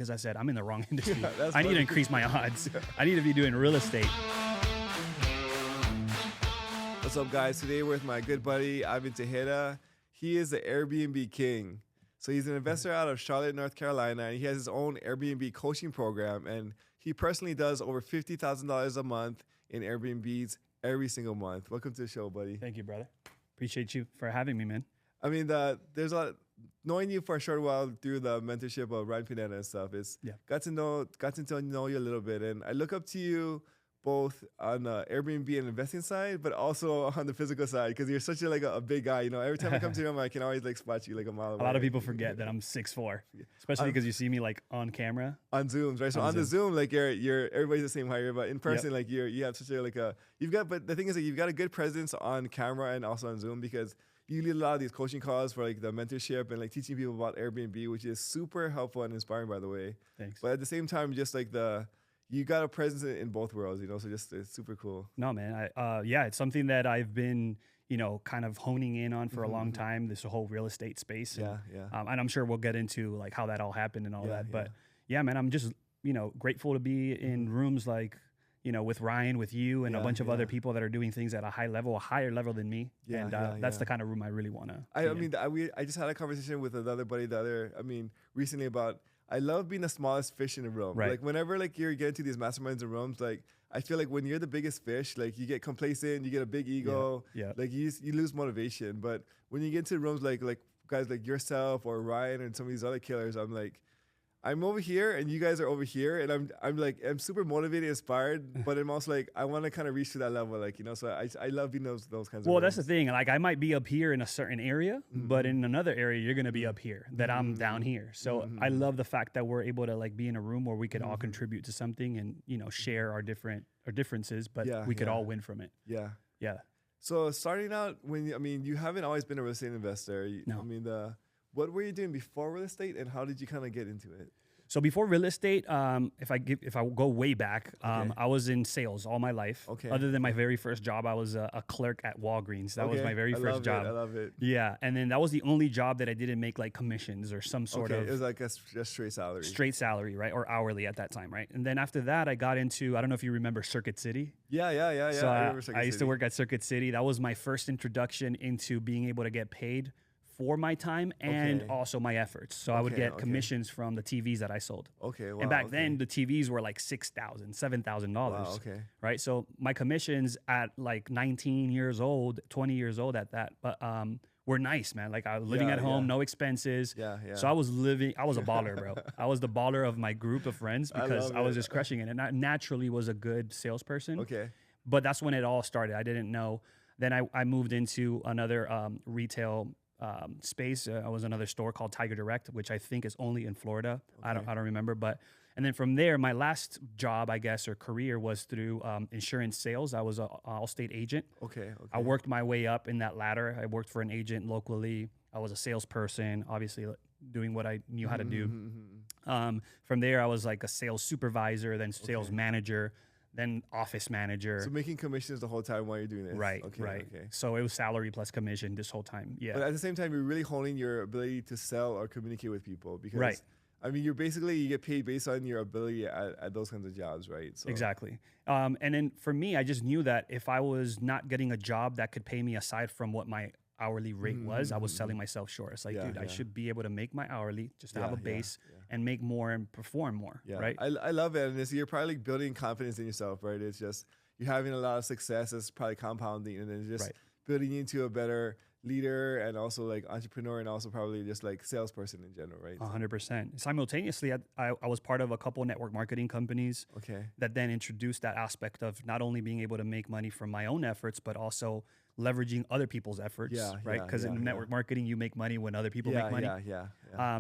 because I said, I'm in the wrong industry. That's I need to funny. increase my odds. I need to be doing real estate. What's up, guys? Today we're with my good buddy, Ivan Tejeda. He is the Airbnb King. So he's an investor out of Charlotte, North Carolina, and he has his own Airbnb coaching program. And he personally does over $50,000 a month in Airbnbs every single month. Welcome to the show, buddy. Thank you, brother. Appreciate you for having me, man. I mean, there's knowing you for a short while through the mentorship of Ryan Pineda and stuff. Got to know you a little bit, and I look up to you both on the Airbnb and investing side, but also on the physical side, because you're such a big guy. You know, every time I come to him, I can always spot you a mile away. A lot of people forget that I'm 6'4", especially because you see me on camera. On Zooms, right? So on the Zoom, you're everybody's the same height, but in person, you have such but the thing is you've got a good presence on camera and also on Zoom, because you lead a lot of these coaching calls for the mentorship and teaching people about Airbnb, which is super helpful and inspiring, by the way. Thanks. But at the same time, just you got a presence in both worlds, so just it's super cool. No, man. It's something that I've been, kind of honing in on for a long time, this whole real estate space. And, and I'm sure we'll get into how that all happened and all that. But yeah, man, I'm just, grateful to be in rooms with Ryan, with you, and a bunch of other people that are doing things at a higher level than me. That's the kind of room I really want to. I just had a conversation with another buddy recently about, I love being the smallest fish in the room. Right. Whenever you're getting to these masterminds and rooms, I feel when you're the biggest fish, you get complacent, you get a big ego, you lose motivation. But when you get into rooms like guys like yourself or Ryan and some of these other killers, I'm over here and you guys are over here, and I'm super motivated, inspired, but I'm also I want to kind of reach to that level, so I love being those kinds of Well, rooms. that's the thing. I might be up here in a certain area, but in another area, you're going to be up here, that I'm down here. So I love the fact that we're able to be in a room where we could all contribute to something and, share our differences, but we could all win from it. Yeah. Yeah. So starting out, you haven't always been a real estate investor. No. What were you doing before real estate, and how did you kind of get into it? So before real estate, if I go way back, I was in sales all my life. Okay. Other than my very first job, I was a clerk at Walgreens. That was my very first job. I love it. Yeah, and then that was the only job that I didn't make commissions or some sort of. It was a straight salary. Straight salary, right, or hourly at that time, right? And then after that, I got into, I don't know if you remember Circuit City. Yeah. So I remember Circuit City. I used to work at Circuit City. That was my first introduction into being able to get paid for my time and also my efforts. So I would get commissions from the TVs that I sold. Okay, wow. And back then, the TVs were $6,000, $7,000. Wow, okay. Right? So my commissions at 19 years old, 20 years old at that, but were nice, man. I was living at home, no expenses. Yeah. So I was a baller, bro. I was the baller of my group of friends because I was just crushing it. And I naturally was a good salesperson. Okay. But that's when it all started. I didn't know. Then I moved into another retail space. I was another store called Tiger Direct, which I think is only in Florida. I don't remember, and then from there, my last job, I guess, or career was through insurance sales. I was an Allstate agent. Okay. I worked my way up in that ladder. I worked for an agent locally. I was a salesperson, obviously doing what I knew how to do. From there, I was a sales supervisor, then sales manager, then office manager. So making commissions the whole time while you're doing this. Right. Okay. So it was salary plus commission this whole time. Yeah. But at the same time, you're really honing your ability to sell or communicate with people, because you get paid based on your ability at those kinds of jobs, right? So. Exactly. And then for me, I just knew that if I was not getting a job that could pay me aside from what my hourly rate was, I was selling myself short. It's I should be able to make my hourly just to have a base and make more and perform more, right? I love it. And you're probably building confidence in yourself, right? It's just you're having a lot of success. It's probably compounding, and then just building you into a better leader and also entrepreneur, and also probably just salesperson in general, right? 100%. Simultaneously, I was part of a couple network marketing companies that then introduced that aspect of not only being able to make money from my own efforts, but also leveraging other people's efforts, right? Because in network marketing, you make money when other people make money.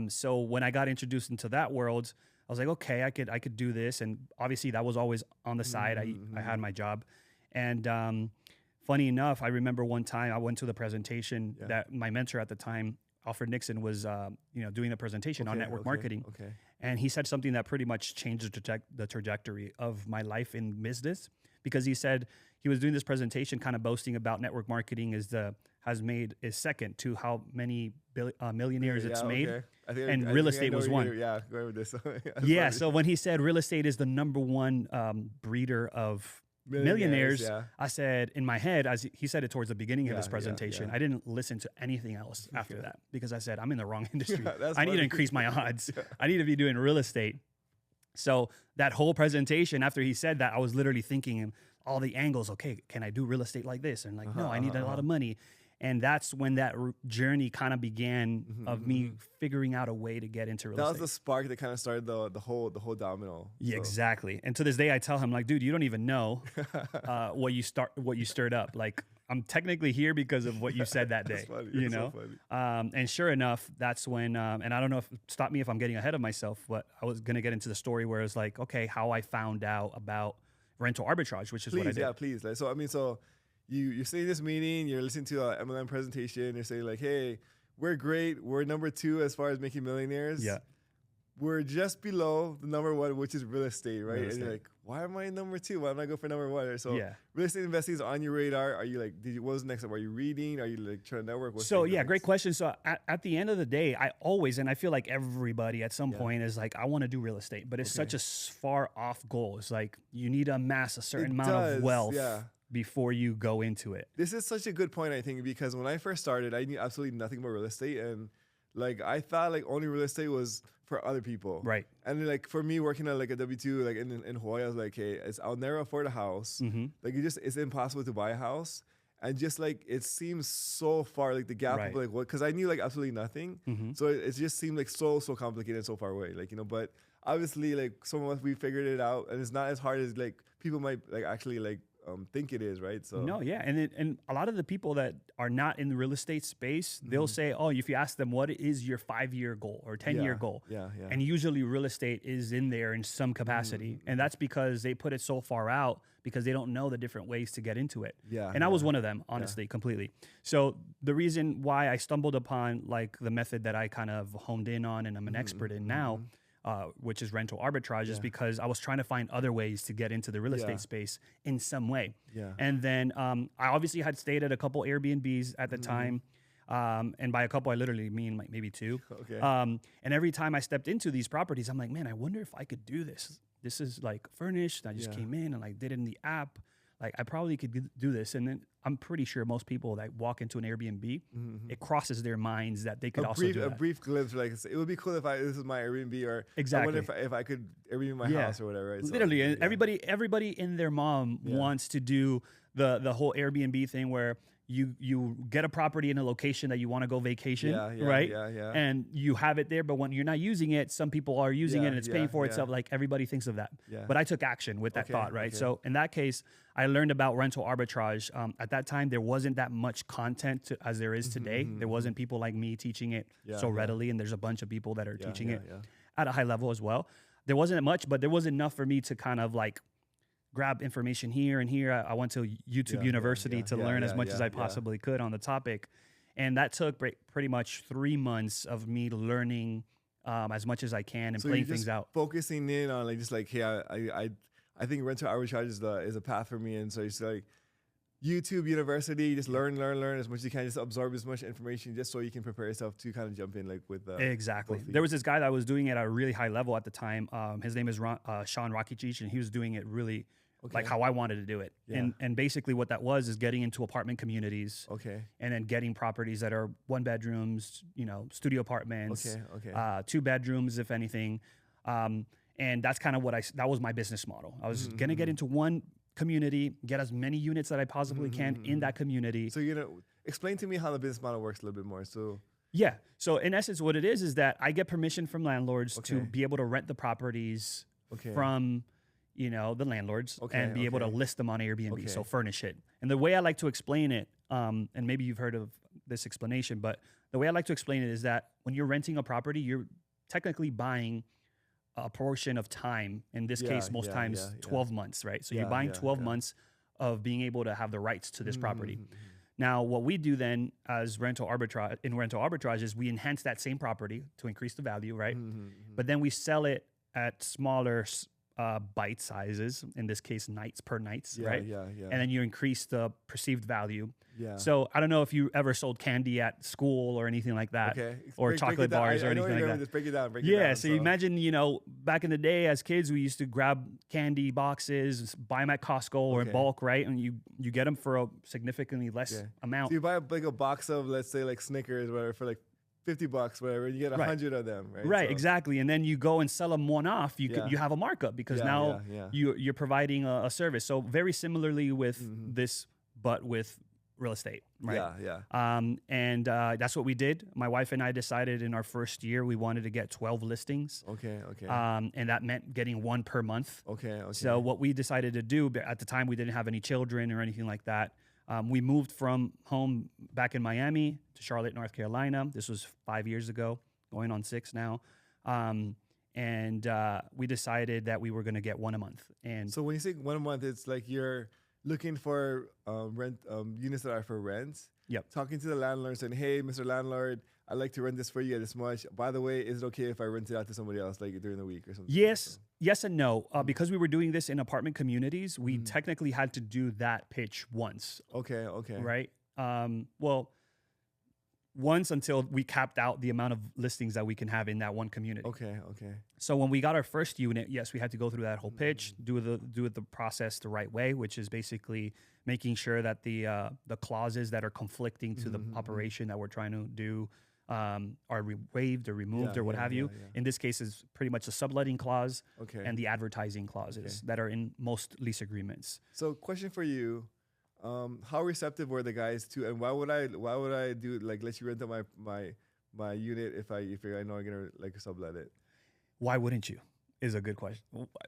So when I got introduced into that world, I was like, okay, I could do this. And obviously that was always on the side. I had my job. And funny enough, I remember one time I went to the presentation that my mentor at the time, Alfred Nixon, was doing the presentation on network marketing. And he said something that pretty much changed the trajectory of my life in business, because he said he was doing this presentation kind of boasting about network marketing is second to how many millionaires it's made. Okay. And real estate was one. Yeah, go with this. Yeah, so when he said real estate is the number one breeder of millionaires, I said in my head, as he said it towards the beginning of his presentation, I didn't listen to anything else after that because I said, I'm in the wrong industry. I need to increase my odds. I need to be doing real estate. So that whole presentation, after he said that, I was literally thinking all the angles. Okay, can I do real estate like this? And like, no, I need a lot of money. And that's when that journey kind of began of me figuring out a way to get into real estate. That was the spark that kind of started the whole domino. Yeah, exactly. And to this day, I tell him like, dude, you don't even know what you stirred up. Like, I'm technically here because of what you said that day. Funny. You know. So funny. And sure enough, that's when. And I don't know stop me if I'm getting ahead of myself, but I was gonna get into the story where it's like, okay, how I found out about rental arbitrage, which is what I did. Yeah, please. Like, so I mean, so. You're sitting in this meeting, you're listening to an MLM presentation, you're saying like, hey, we're great. We're number 2 as far as making millionaires. Yeah. We're just below the number 1, which is real estate, right? And you're like, why am I number 2? Why don't I go for number 1? So real estate investing is on your radar. Are you like, what was the next step? Are you reading? Are you like trying to network? Great question. So at the end of the day, I always, and I feel like everybody at some point is like, I want to do real estate, but it's such a far off goal. It's like, you need to amass a certain amount of wealth. Before you go into it. This is such a good point, I think, because when I first started, I knew absolutely nothing about real estate. And like, I thought like only real estate was for other people. Right. And like for me working at like a W-2, like in Hawaii, I was like, hey, I'll never afford a house. Like it's impossible to buy a house. And just like, it seems so far, like the gap of like what, cause I knew like absolutely nothing. So it just seemed like so complicated and so far away. Like, you know, but obviously like some of us, we figured it out and it's not as hard as like people might like actually like, think it is, right? So no, yeah, and a lot of the people that are not in the real estate space, they'll say, "Oh, if you ask them what is your 5-year goal or 10-year goal," and usually real estate is in there in some capacity, and that's because they put it so far out because they don't know the different ways to get into it. And I was one of them, honestly, completely. So the reason why I stumbled upon like the method that I kind of honed in on and I'm an expert in now. Which is rental arbitrage, is because I was trying to find other ways to get into the real estate space in some way. And then I obviously had stayed at a couple Airbnbs at the time. And by a couple, I literally mean like maybe 2. And every time I stepped into these properties, I'm like, man, I wonder if I could do this. This is like furnished. I just came in and like did it in the app. Like I probably could do this. And then I'm pretty sure most people that walk into an Airbnb, it crosses their minds that they could also do that. A brief glimpse, like it would be cool if this is my Airbnb, or I wonder if I could Airbnb my house or whatever. Right? Literally, everybody and their mom wants to do the whole Airbnb thing where you get a property in a location that you want to go vacation, right? And you have it there, but when you're not using it, some people are using it and it's paying for itself. Like everybody thinks of that. But I took action with that thought, right? So in that case, I learned about rental arbitrage. At that time, there wasn't that much content as there is today. There wasn't people like me teaching it so readily, and there's a bunch of people that are teaching it at a high level as well. There wasn't much, but there was enough for me to kind of like grab information here and here. I went to YouTube University to learn as much as I possibly could on the topic. And that took pretty much 3 months of me learning as much as I can and playing things out. Focusing in on like, just like, hey, I think rental arbitrage is a path for me. And so it's like YouTube University, just learn as much as you can, just absorb as much information just so you can prepare yourself to kind of jump in like with exactly. There was this guy that was doing it at a really high level at the time. His name is Sean Rakic, and he was doing it really like how I wanted to do it. And basically what that was is getting into apartment communities. And then getting properties that are 1 bedrooms, you know, studio apartments, 2 bedrooms, if anything. And that's kind of that was my business model. I was going to get into one community, get as many units that I possibly can in that community. So, you know, explain to me how the business model works a little bit more. So in essence, what it is that I get permission from landlords to be able to rent the properties from, you know, the landlords and be able to list them on Airbnb. So furnish it. And the way I like to explain it, and maybe you've heard of this explanation, but the way I like to explain it is that when you're renting a property, you're technically buying a portion of time. In this case, most times 12 months, right? So you're buying 12 months of being able to have the rights to this property. Now, what we do then as rental arbitrage is we enhance that same property to increase the value, right? But then we sell it at smaller bite sizes, in this case, nights per nights, right? Yeah. And then you increase the perceived value. Yeah. So I don't know if you ever sold candy at school or anything like that, or chocolate bars or anything like that. Just break it down. So you imagine, back in the day as kids, we used to grab candy boxes, buy them at Costco or in bulk, right? And you get them for a significantly less amount. So you buy like a box of, let's say, like Snickers, whatever, for like $50, whatever, and you get 100 of them, right? Right, exactly. And then you go and sell them one off. You have a markup because now you're providing a service. So very similarly with this, but with real estate, right? And that's what we did. My wife and I decided in our first year we wanted to get 12 listings. And that meant getting one per month. So what we decided to do, at the time we didn't have any children or anything like that. We moved from home back in Miami to Charlotte, North Carolina. This was 5 years ago, going on 6 now. And we decided that we were going to get one a month. And so when you say one a month, it's like you're looking for rent units that are for rent. Talking to the landlord saying, hey, Mr. Landlord, I'd like to rent this for you at this much. By the way, is it okay if I rent it out to somebody else like during the week or something? Yes and no. Because we were doing this in apartment communities, we technically had to do that pitch once. Right? Well, once until we capped out the amount of listings that we can have in that one community. So when we got our first unit, yes, we had to go through that whole pitch, do the process the right way, which is basically making sure that the clauses that are conflicting to the operation that we're trying to do are waived or removed or what have you. In this case, is pretty much the subletting clause and the advertising clauses that are in most lease agreements. So, question for you: how receptive were the guys to, and why would I do like let you rent out my unit if I know I'm gonna like sublet it? Why wouldn't you? Is a good question.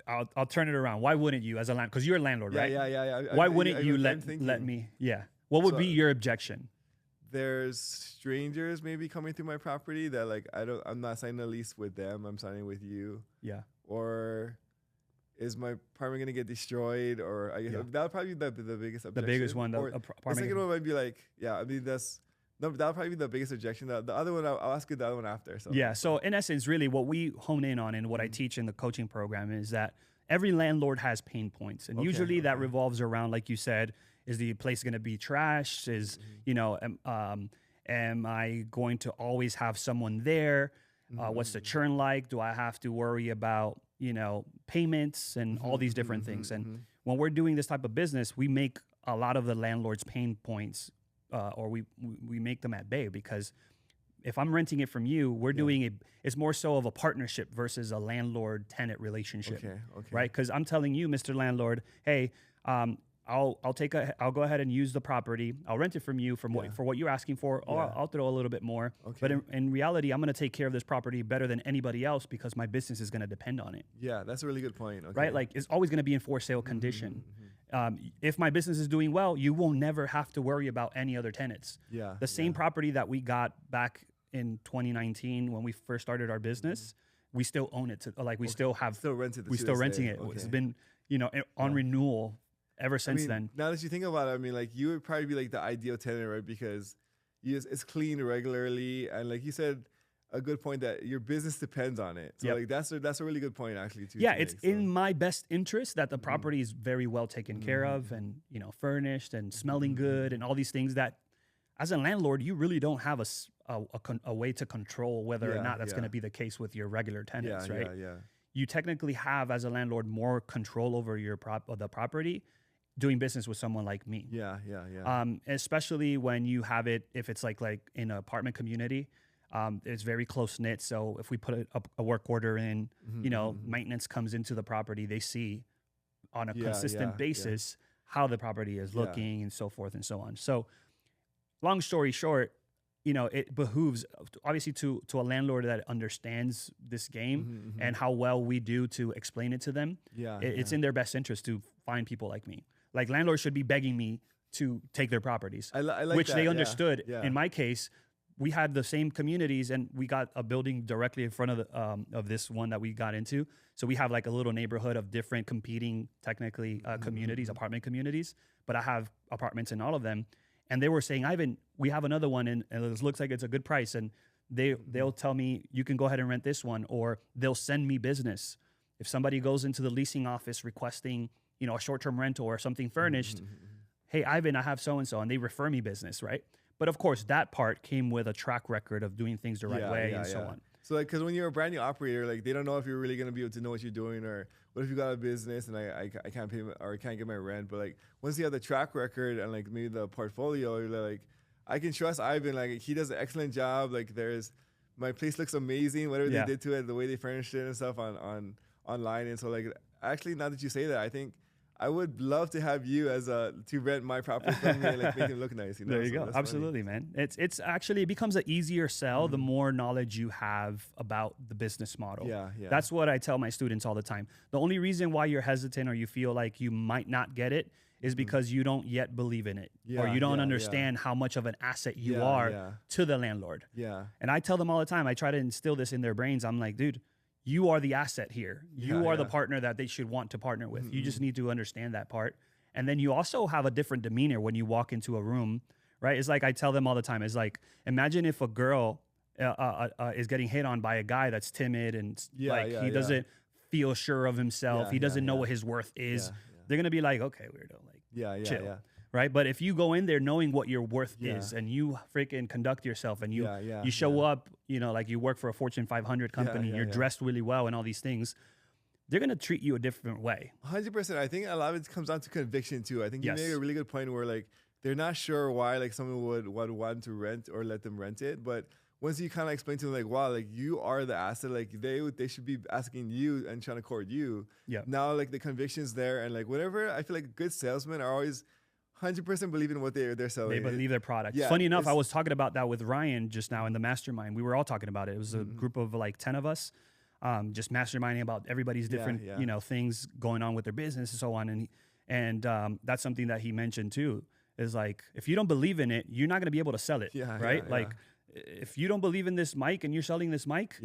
I'll turn it around. Why wouldn't you as a landlord? Because you're a landlord, right? Yeah. Why wouldn't you let me? Yeah. What would be your objection? There's strangers maybe coming through my property that like I'm not signing a lease with them. I'm signing with you. Yeah. Or is my apartment gonna get destroyed? Or I guess that would probably be the biggest objection. The biggest one. The second one might be like, that'll probably be the biggest objection. The other one, I'll ask you the other one after. So. Yeah. So in essence, really what we hone in on and what I teach in the coaching program is that every landlord has pain points. And usually that revolves around, like you said, is the place going to be trashed? Is, am I going to always have someone there? What's the churn like? Do I have to worry about, payments and all these different things? And when we're doing this type of business, we make a lot of the landlord's pain points or we make them at bay, because if I'm renting it from you, we're doing it's more so of a partnership versus a landlord-tenant relationship, right? Because I'm telling you, Mr. Landlord, hey, I'll go ahead and use the property. I'll rent it from you for what you're asking for. Or I'll throw a little bit more. But in reality, I'm going to take care of this property better than anybody else because my business is going to depend on it. Yeah, that's a really good point. Right? Like it's always going to be in for sale condition. If my business is doing well, you will never have to worry about any other tenants. The same property that we got back in 2019 when we first started our business, we still own it. We still renting it. It's been, on renewal ever since then. Now that you think about it, like you would probably be like the ideal tenant, right? Because it's clean regularly, and like you said, a good point that your business depends on it. So like that's a really good point actually too. Yeah, it's in my best interest that the property is very well taken care of and furnished and smelling good and all these things that, as a landlord, you really don't have a way to control whether or not that's going to be the case with your regular tenants, right? You technically have, as a landlord, more control over the property doing business with someone like me. Especially when you have it, if it's like in an apartment community, it's very close knit. So if we put a work order in, maintenance comes into the property, they see on a consistent basis how the property is looking and so forth and so on. So long story short, it behooves obviously to a landlord that understands this game and how well we do to explain it to them. It's in their best interest to find people like me. Like landlords should be begging me to take their properties, I like which that, they understood. In my case, we had the same communities and we got a building directly in front of this one that we got into. So we have like a little neighborhood of different competing technically communities, apartment communities, but I have apartments in all of them. And they were saying, Ivan, we have another one and it looks like it's a good price. And they'll tell me, you can go ahead and rent this one, or they'll send me business. If somebody goes into the leasing office requesting, you know, a short-term rental or something furnished, hey, Ivan, I have so-and-so, and they refer me business, right? But of course, that part came with a track record of doing things the right way and so on. So like, because when you're a brand new operator, like they don't know if you're really going to be able to know what you're doing, or what if you got a business and I can't pay or I can't get my rent. But like once you have the track record and like maybe the portfolio, you're like, I can trust Ivan. Like he does an excellent job. Like my place looks amazing. Whatever they did to it, the way they furnished it and stuff on online. And so like, actually, now that you say that, I think I would love to have you to rent my property from me and like make it look nice. You know? There you go. Absolutely, funny. Man. It's actually, it becomes an easier sell the more knowledge you have about the business model. Yeah. That's what I tell my students all the time. The only reason why you're hesitant or you feel like you might not get it is because you don't yet believe in it, or you don't understand how much of an asset you are to the landlord. Yeah. And I tell them all the time, I try to instill this in their brains. I'm like, dude, you are the asset here. You are the partner that they should want to partner with. You just need to understand that part. And then you also have a different demeanor when you walk into a room, right? It's like I tell them all the time. It's like, imagine if a girl is getting hit on by a guy that's timid and he doesn't feel sure of himself. He doesn't know what his worth is. They're going to be like, okay, weirdo, like chill. Right? But if you go in there knowing what your worth is and you freaking conduct yourself and you show up, you know, like you work for a Fortune 500 company, you're dressed really well and all these things, they're going to treat you a different way. 100%. I think a lot of it comes down to conviction too. I think you made a really good point where like they're not sure why like someone would want to rent or let them rent it. But once you kind of explain to them like, wow, like you are the asset, like they should be asking you and trying to court you. Yeah. Now like the conviction's there, and like whatever, I feel like good salesmen are always 100% believe in what they're selling. They believe their product. Yeah, funny enough, I was talking about that with Ryan just now in the mastermind. We were all talking about it. It was a group of like 10 of us, just masterminding about everybody's different, you know, things going on with their business and so on. And that's something that he mentioned too, is like, if you don't believe in it, you're not going to be able to sell it. Right? Like if you don't believe in this mic and you're selling this mic,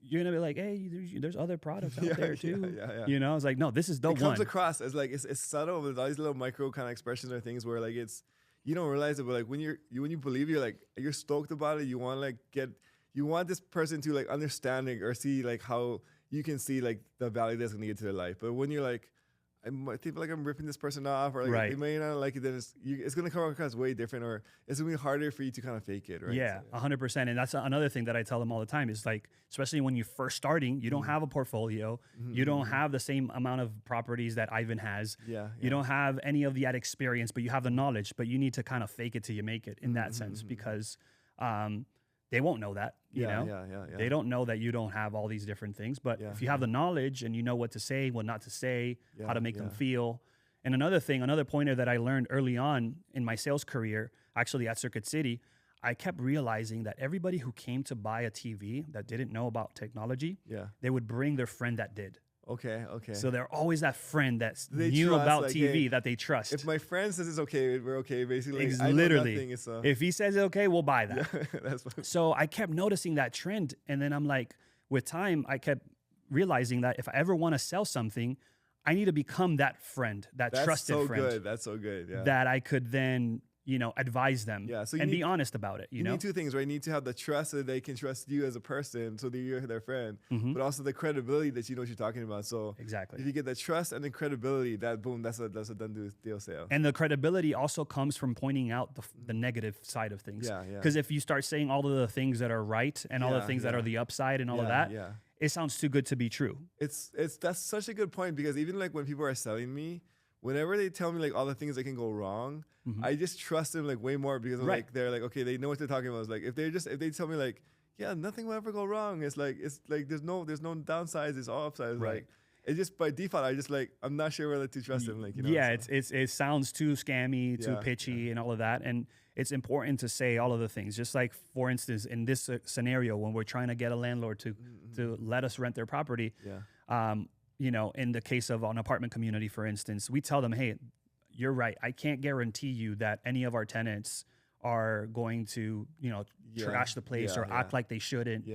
you're gonna be like, hey, there's other products out there too. You know, it's like, no, this is the one. It comes across as like it's subtle with all these little micro kind of expressions or things where like you don't realize it, but like when you believe, you're stoked about it. You want like you want this person to like understanding or see like how you can see like the value that's gonna get to their life. But when you're like, I might feel like I'm ripping this person off, or like they may not like it, then it's going to come across way different, or it's going to be harder for you to kind of fake it, right? Yeah, 100%. And that's another thing that I tell them all the time is like, especially when you're first starting, you don't have a portfolio, you don't have the same amount of properties that Ivan has, you don't have any of that experience, but you have the knowledge, but you need to kind of fake it till you make it in that sense, because they won't know that, you know? They don't know that you don't have all these different things. But if you have the knowledge and you know what to say, what not to say, how to make them feel. And another pointer that I learned early on in my sales career, actually at Circuit City, I kept realizing that everybody who came to buy a TV that didn't know about technology, they would bring their friend that did. Okay. So they're always that friend that knew about like, TV that they trust. If my friend says it's okay, we're okay, basically. Literally. If he says it's okay, we'll buy that. That's so I kept noticing that trend. And then I'm like, with time, I kept realizing that if I ever want to sell something, I need to become that friend, that's trusted friend. That's so good. Yeah. That I could then, you know, advise them and be honest about it. You know? Need two things, right? You need to have the trust that they can trust you as a person, so that you're their friend, but also the credibility that you know what you're talking about. So if you get the trust and the credibility, that's a done deal sale. And the credibility also comes from pointing out the negative side of things. Because if you start saying all of the things that are right and all the things that are the upside and all of that, it sounds too good to be true. That's such a good point, because even like when people are selling me, whenever they tell me like all the things that can go wrong, I just trust them like way more, because I'm like, they're like, okay, they know what they're talking about. It's like if they tell me like, yeah, nothing will ever go wrong. It's like there's no downsides. It's all upsides. Like it's just by default, I just like, I'm not sure whether to trust them. Like, you know, it sounds too scammy, too pitchy, and all of that. And it's important to say all of the things. Just like, for instance, in this scenario, when we're trying to get a landlord to let us rent their property, you know, in the case of an apartment community, for instance, we tell them, hey, you're right. I can't guarantee you that any of our tenants are going to, you know, trash the place or act like they shouldn't,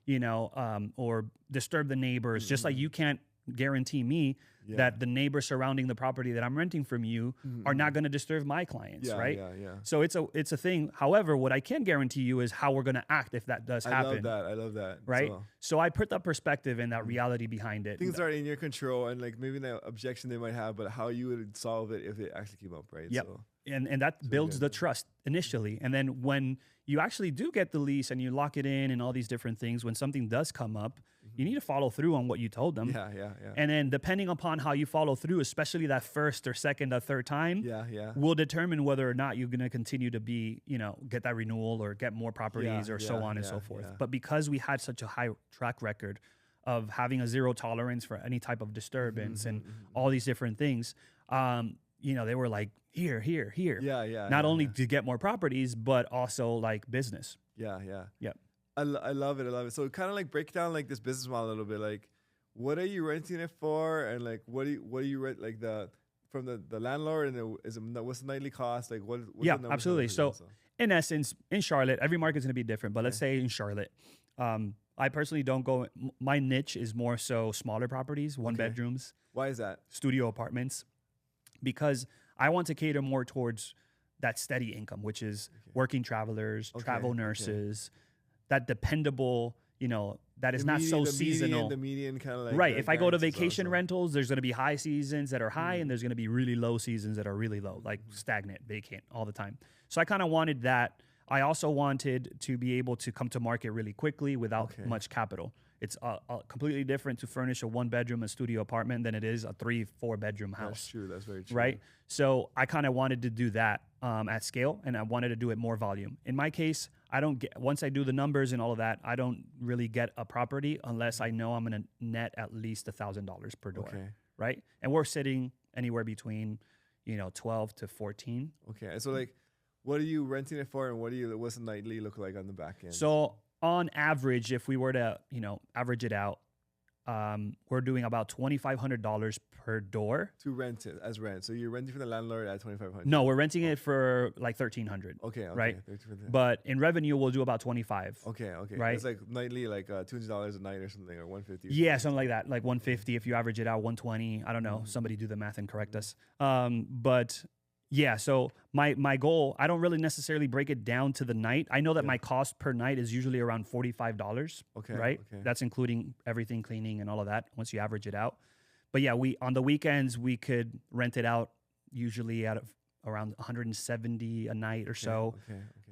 you know, or disturb the neighbors. Just like you can't guarantee me that the neighbors surrounding the property that I'm renting from you are not going to disturb my clients, right? So it's a thing. However, what I can guarantee you is how we're going to act if that does happen. I love that. Right? So I put that perspective and that reality behind it. Things are in your control, and like maybe the objection they might have, but how you would solve it if it actually came up, right? Yep. And that builds the trust initially. And then when you actually do get the lease and you lock it in and all these different things, when something does come up, you need to follow through on what you told them. And then depending upon how you follow through, especially that first or second or third time, will determine whether or not you're going to continue to be, get that renewal or get more properties or so on and so forth. But because we had such a high track record of having a zero tolerance for any type of disturbance and all these different things, they were like, here. Not only to get more properties, but also like business. Yep. I love it. So kind of like break down like this business model a little bit. Like, what are you renting it for, and like what do you rent like from the landlord, and what's the nightly cost? Like what? Absolutely. So in essence, in Charlotte, every market's gonna be different. But let's say in Charlotte, I personally don't go. My niche is more so smaller properties, one bedrooms. Why is that? Studio apartments, because I want to cater more towards that steady income, which is working travelers, travel nurses. That dependable, that is not so seasonal. The median kind of like right. If I go to vacation rentals, there's going to be high seasons that are high, and there's going to be really low seasons that are really low, like stagnant, vacant all the time. So I kind of wanted that. I also wanted to be able to come to market really quickly without much capital. It's completely different to furnish a 1-bedroom, a studio apartment than it is a 3-4 bedroom house. That's true. That's very true. Right. So I kind of wanted to do that at scale, and I wanted to do it more volume. In my case, once I do the numbers and all of that, I don't really get a property unless I know I'm going to net at least $1,000 per door. Right. And we're sitting anywhere between, 12 to 14. Okay. So like, what are you renting it for, and what's the nightly look like on the back end? So on average, if we were to, average it out, we're doing about $2,500 per door to rent it as rent. So you're renting from the landlord at $2,500. No, we're renting it for like $1,300. Okay, right. But in revenue, we'll do about $25. Okay. Right. It's like nightly, like $200 a night or something, or $150. Yeah, something like that, like $150 if you average it out, $120. I don't know. Somebody do the math and correct us. But yeah, so my goal, I don't really necessarily break it down to the night. I know that my cost per night is usually around $45. Right. That's including everything, cleaning and all of that once you average it out. But yeah, on the weekends, we could rent it out usually at around $170 a night or so.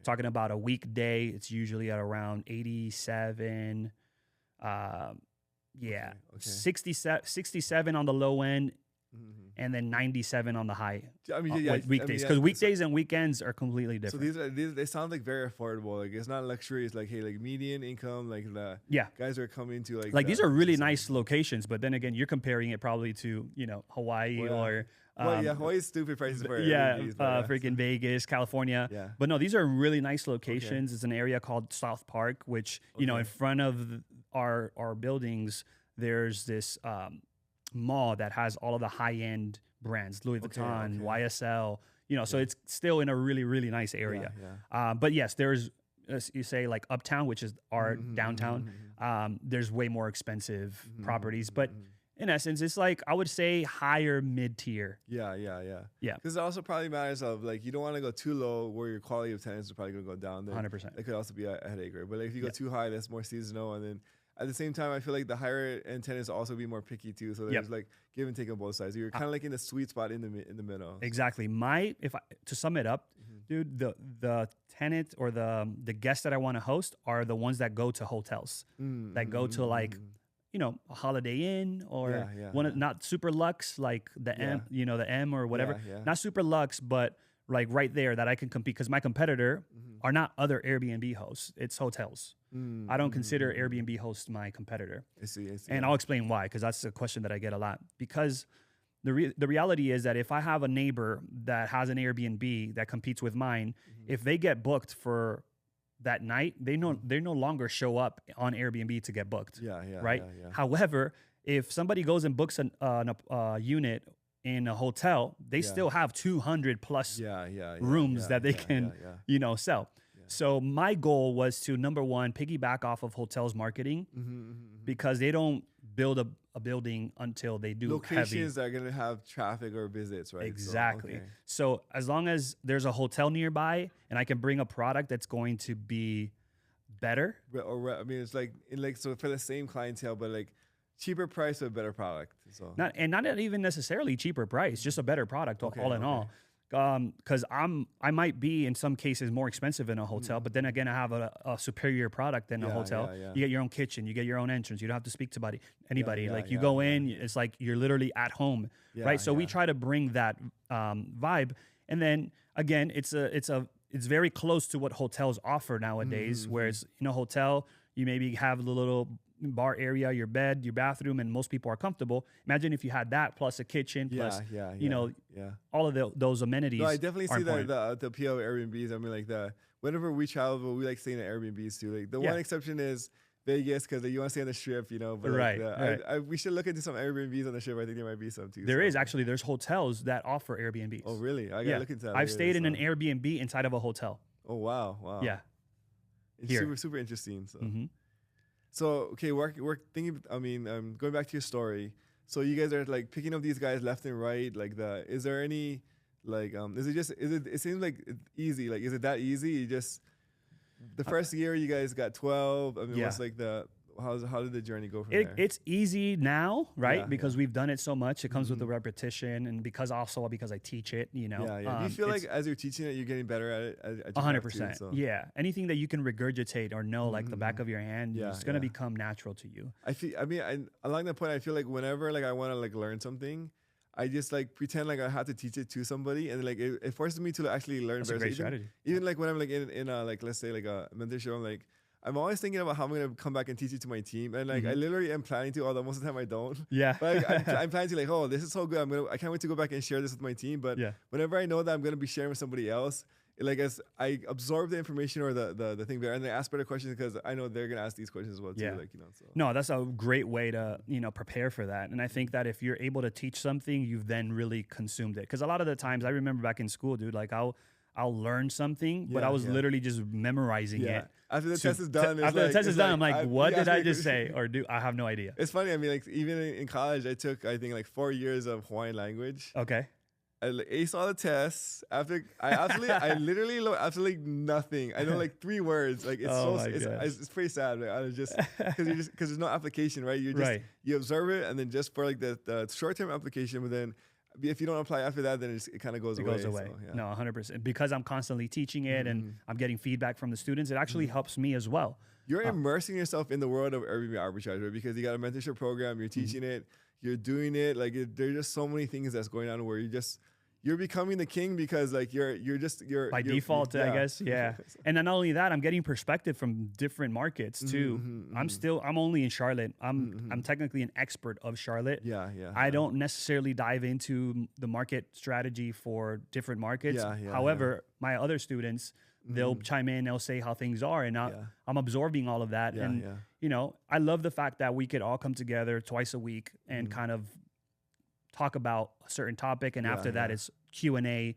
Talking about a weekday, it's usually at around 87. 67 on the low end. And then 97 on the high. I mean, weekdays, because weekdays and weekends are completely different. So they sound like very affordable. Like it's not luxury. It's like, hey, like median income. Like the guys are coming to like these are really nice locations. But then again, you're comparing it probably to Hawaii or Hawaii's stupid prices for freaking Vegas, California. But no, these are really nice locations. It's an area called South Park, which in front of our buildings, there's this mall that has all of the high-end brands, Louis Vuitton, YSL, so it's still in a really, really nice area. But yes, there's, as you say, like Uptown, which is our downtown. There's way more expensive properties, but in essence, it's like, I would say higher mid-tier. Yeah. Because it also probably matters of like, you don't want to go too low where your quality of tenants is probably going to go down. 100%. It could also be a headache, right? But like, if you go too high, that's more seasonal, and then at the same time, I feel like the higher end tenants also be more picky too. So there's like give and take on both sides. You're kind of like in the sweet spot in the middle. Exactly. To sum it up, dude, the tenant or the guests that I want to host are the ones that go to hotels, that go to like a Holiday Inn or one not super luxe like the M, the M or whatever. Not super luxe, but like right there that I can compete, because my competitor are not other Airbnb hosts. It's hotels. I don't consider Airbnb hosts my competitor. I see. And I'll explain why, because that's a question that I get a lot. Because the reality is that if I have a neighbor that has an Airbnb that competes with mine, if they get booked for that night, they no longer show up on Airbnb to get booked. Right. However, if somebody goes and books a unit in a hotel, they still have 200 plus rooms that they can sell. So my goal was to, number one, piggyback off of hotels marketing, because they don't build a building until they do locations that are going to have traffic or visits, right? Exactly. So as long as there's a hotel nearby and I can bring a product that's going to be better. Or I mean, it's like so for the same clientele, but like cheaper price with better product. So not even necessarily cheaper price, just a better product all in all. Because I might be in some cases more expensive in a hotel, but then again I have a superior product than a hotel. You get your own kitchen, you get your own entrance. You don't have to speak to anybody. You go in, it's like you're literally at home, right? So we try to bring that vibe, and then again, it's very close to what hotels offer nowadays. Whereas in a hotel, you maybe have the little bar area, your bed, your bathroom, and most people are comfortable. Imagine if you had that plus a kitchen, plus all of those amenities. No, I definitely see the appeal of Airbnbs. I mean, like whenever we travel, we like staying at Airbnbs too. Like the one exception is Vegas, because you want to stay on the strip, But right. We should look into some Airbnbs on the strip. I think there might be some too. There's hotels that offer Airbnbs. Oh, really? I gotta look into that. I've stayed in an Airbnb inside of a hotel. Oh, wow. Yeah. It's super interesting. So. So, okay, we're thinking, going back to your story. So you guys are like picking up these guys left and right. Is there any, it seems like it's easy. Like, is it that easy? You just, the first year you guys got 12. I mean, what's like how did the journey go from there? It's easy now, right? Because we've done it so much. It comes with the repetition, and because I teach it, Do you feel like as you're teaching it, you're getting better at it? 100%. So. Yeah. Anything that you can regurgitate or know, like the back of your hand, it's going to become natural to you. Along that point, I feel like whenever I want to learn something, I just pretend like I have to teach it to somebody, and it forces me to actually learn. That's a great strategy. Even when I'm in let's say a mentorship, I'm always thinking about how I'm going to come back and teach it to my team. And I literally am planning to, although most of the time I don't. Yeah. But I'm planning to this is so good. I can't wait to go back and share this with my team. But whenever I know that I'm going to be sharing with somebody else, as I absorb the information or the thing there, and I ask better questions because I know they're going to ask these questions as well too. So. No, that's a great way to, prepare for that. And I think that if you're able to teach something, you've then really consumed it. Because a lot of the times I remember back in school, dude, I'll learn something, but I was literally just memorizing it. After the test is done, I'm like, what did I just say? Or I have no idea. It's funny. I mean, even in college, I took, I think 4 years of Hawaiian language. Okay. I aced all the tests. After I literally know absolutely nothing. I know 3 words. It's pretty sad. I was just because there's no application, right? You observe it, and then just for the short term application, but then if you don't apply after that, then it kind of goes away. So, No, 100%. Because I'm constantly teaching it and I'm getting feedback from the students, it actually helps me as well. You're immersing yourself in the world of Airbnb arbitrage, right? Because you got a mentorship program, you're teaching it, you're doing it. There's just so many things that's going on where you're becoming the king because you're by default, I guess. Yeah. And then not only that, I'm getting perspective from different markets too. I'm only in Charlotte. I'm technically an expert of Charlotte. I don't necessarily dive into the market strategy for different markets. However, my other students, they'll chime in, they'll say how things are, and I'm absorbing all of that. I love the fact that we could all come together twice a week and kind of talk about a certain topic, and after that it's Q&A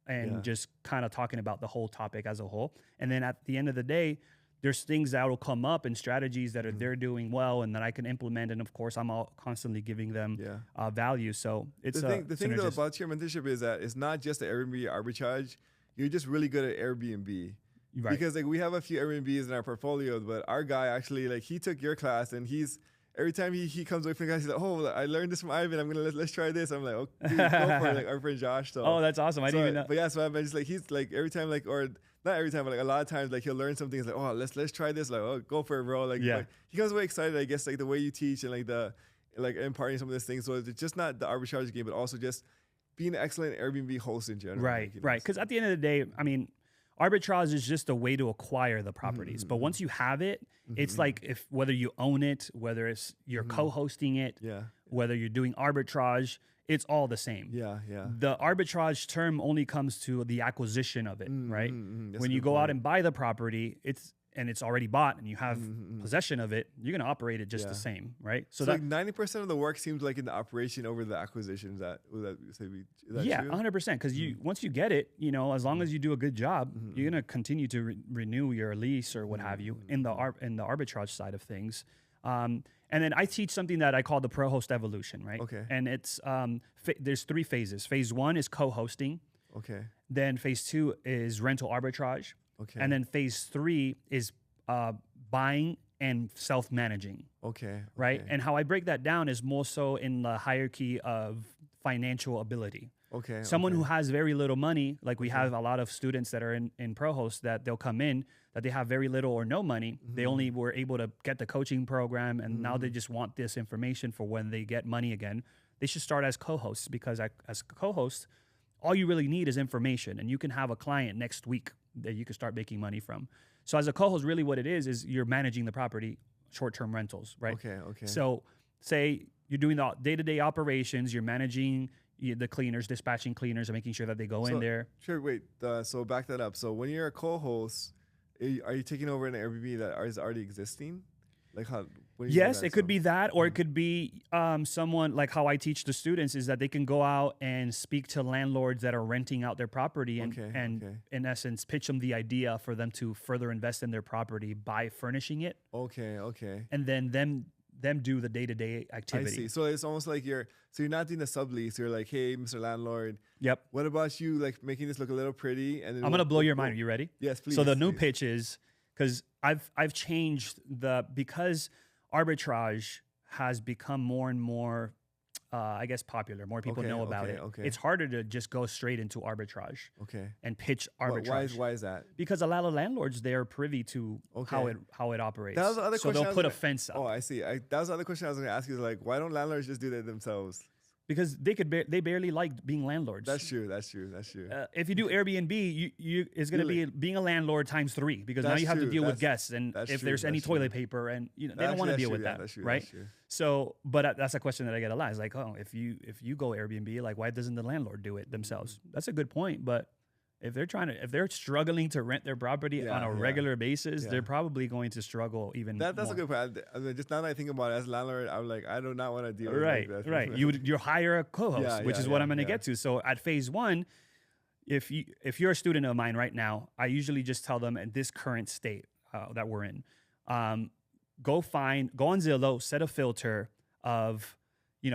and just kind of talking about the whole topic as a whole. And then at the end of the day, there's things that will come up and strategies that are they're doing well and that I can implement. And of course, I'm all constantly giving them value. So it's the thing though about your mentorship is that it's not just the Airbnb arbitrage. You're just really good at Airbnb. Right. Because we have a few Airbnbs in our portfolio, but our guy actually he took your class, and every time he comes away from the class, he's like, oh, I learned this from Ivan. I'm gonna let's try this. I'm like, oh, dude, go for it. Our friend Josh. So, oh, that's awesome. I didn't even know. But so I'm just he's every time or not every time, but a lot of times he'll learn something. He's like, oh, let's try this. Oh, go for it, bro. He comes away excited. I guess the way you teach and imparting some of these things. So it's just not the arbitrage game, but also just being an excellent Airbnb host in general. Right. Because at the end of the day, I mean, arbitrage is just a way to acquire the properties. But once you have it, it's whether you own it, whether it's you're co-hosting it, whether you're doing arbitrage, it's all the same. The arbitrage term only comes to the acquisition of it, right? When you go out and buy the property, it's already bought and you have possession of it, you're going to operate it just the same, right? So 90% of the work seems like in the operation over the acquisition. Is that true? 100%. Because once you get it, as long as you do a good job, you're going to continue to renew your lease or what have you in the arbitrage side of things. And then I teach something that I call the pro host evolution, right? Okay. And it's there's 3 phases. Phase 1 is co-hosting. Okay. Then phase 2 is rental arbitrage. Okay. And then phase 3 is buying and self-managing. Okay. Right. Okay. And how I break that down is more so in the hierarchy of financial ability. Okay. Someone who has very little money, like we have a lot of students that are in pro host that they'll come in that they have very little or no money. They only were able to get the coaching program, and now they just want this information for when they get money again. They should start as co-hosts, because as co-hosts, all you really need is information, and you can have a client next week that you can start making money from. So as a co-host, really what it is you're managing the property, short-term rentals, right? Okay. Okay. So say you're doing the day-to-day operations, you're managing the cleaners, dispatching cleaners, and making sure that they go in there. Sure. Wait. So back that up. So when you're a co-host, are you taking over an Airbnb that is already existing? Like how? Yes, it could be that, or it could be someone like how I teach the students is that they can go out and speak to landlords that are renting out their property and in essence pitch them the idea for them to further invest in their property by furnishing it. Okay. Okay. And then them do the day-to-day activity. I see. So it's almost like you're not doing the sublease. You're like, hey, Mr. Landlord. Yep. What about you like making this look a little pretty? And then I'm gonna blow your mind. Are you ready? Yes, please. So the new pitch is, because I've changed because arbitrage has become more and more, I guess, popular. More people know about it. Okay. It's harder to just go straight into arbitrage. Okay. And pitch arbitrage. Why is that? Because a lot of landlords, they are privy to how it operates. That was the other question. So they'll put a fence up. Oh, I see. That was the other question I was going to ask you. Is like, why don't landlords just do that themselves? Because they barely like being landlords. That's true. If you do Airbnb, it's going to be being a landlord times 3, because now you have to deal with guests, and if there's any toilet paper, and they don't want to deal with that, right? So, but that's a question that I get a lot. It's like, oh, if you go Airbnb, like, why doesn't the landlord do it themselves? That's a good point, but if they're struggling to rent their property on a regular basis, they're probably going to struggle even more. That's a good point. I mean, just now that I think about it, as a landlord, I'm like, I do not want to deal with that. Right. You hire a co-host, which is what I'm going to get to. So at phase 1, if you're a student of mine right now, I usually just tell them at this current state that we're in, go on Zillow, set a filter of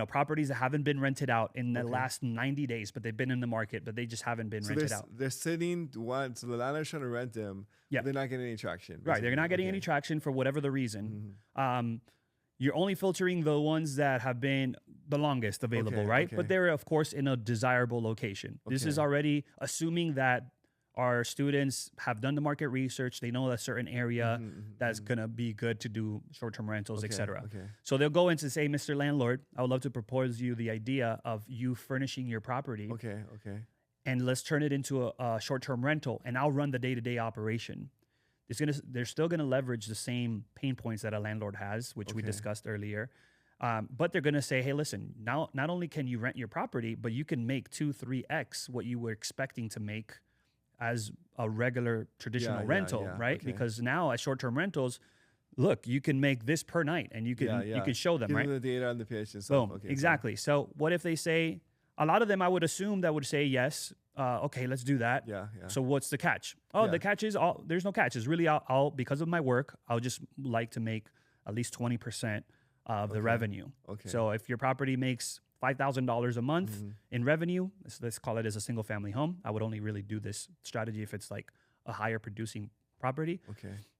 properties that haven't been rented out in the last 90 days, but they've been in the market, but they just haven't been rented out. They're sitting so the landlord's trying to rent them. Yeah, they're not getting any traction. Basically. Right, they're not getting any traction for whatever the reason. You're only filtering the ones that have been the longest available, right? But they're of course in a desirable location. This is already assuming that our students have done the market research. They know a certain area that's going to be good to do short-term rentals, etc. So they'll go in to say, Mr. Landlord, I would love to propose you the idea of you furnishing your property. And let's turn it into a short-term rental, and I'll run the day-to-day operation. They're still going to leverage the same pain points that a landlord has, which we discussed earlier. But they're going to say, hey, listen, now not only can you rent your property, but you can make 2-3x what you were expecting to make as a regular traditional rental, right? Because now at short-term rentals, look, you can make this per night, and you can show them, right? Give them the data on the pitch and stuff. Boom, exactly. So what if they say, a lot of them I would assume that would say yes, okay, let's do that. So what's the catch? The catch is there's no catch. It's really I'll because of my work, I'll just like to make at least 20% of the revenue. So if your property makes $5,000 a month in revenue, let's call it as a single family home. I would only really do this strategy if it's like a higher producing property.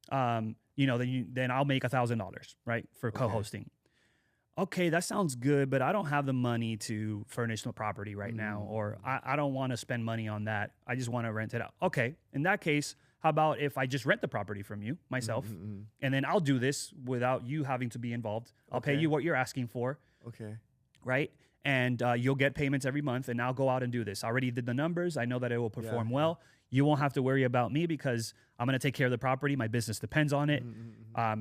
Then I'll make $1,000, right, for co-hosting. Okay, that sounds good, but I don't have the money to furnish the property right now, or I don't want to spend money on that. I just want to rent it out. Okay, in that case, how about if I just rent the property from you myself, and then I'll do this without you having to be involved. I'll pay you what you're asking for. Right? And you'll get payments every month, and I'll go out and do this. I already did the numbers. I know that it will perform well. You won't have to worry about me because I'm going to take care of the property. My business depends on it.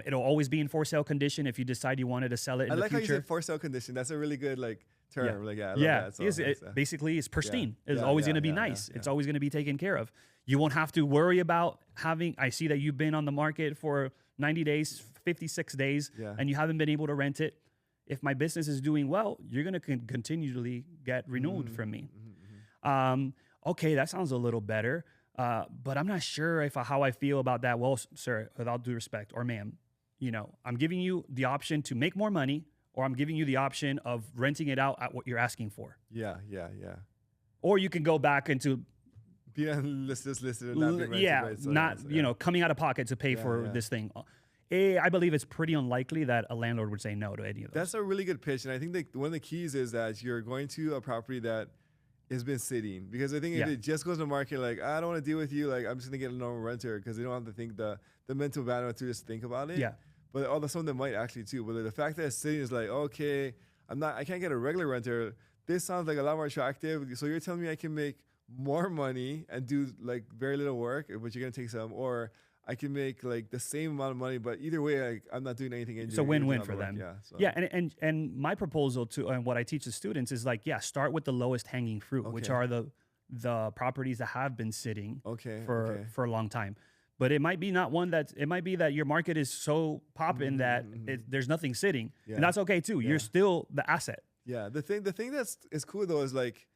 It'll always be in for sale condition if you decide you wanted to sell it in the future. I like how you said for sale condition. That's a really good term. I love that. So basically, it's pristine. It's always going to be nice. It's always going to be taken care of. You won't have to worry about I see that you've been on the market for 90 days, 56 days, and you haven't been able to rent it. If my business is doing well, you're going to continually get renewed from me. Okay, that sounds a little better, but I'm not sure how I feel about that. Well, sir, with all due respect, or ma'am, I'm giving you the option to make more money, or I'm giving you the option of renting it out at what you're asking for. Yeah. Or you can go back into being listed and not being rented, right? So, coming out of pocket to pay for this thing. I believe it's pretty unlikely that a landlord would say no to any of those. That's a really good pitch. And I think that one of the keys is that you're going to a property that has been sitting. Because I think if it just goes to the market, like, I don't want to deal with you, like, I'm just going to get a normal renter, because they don't have to think the mental bandwidth to just think about it. Yeah. But although some of them might actually too. But the fact that it's sitting is like, okay, I can't get a regular renter. This sounds like a lot more attractive. So you're telling me I can make more money and do like very little work, but you're going to take some, or I can make like the same amount of money, but either way, like, I'm not doing anything. It's a win-win for them. And my proposal and what I teach the students is like, start with the lowest hanging fruit, which are the properties that have been sitting for a long time. But it might be it might be that your market is so popping that there's nothing sitting, and that's okay too. You're still the asset. Yeah. The thing is cool though is like,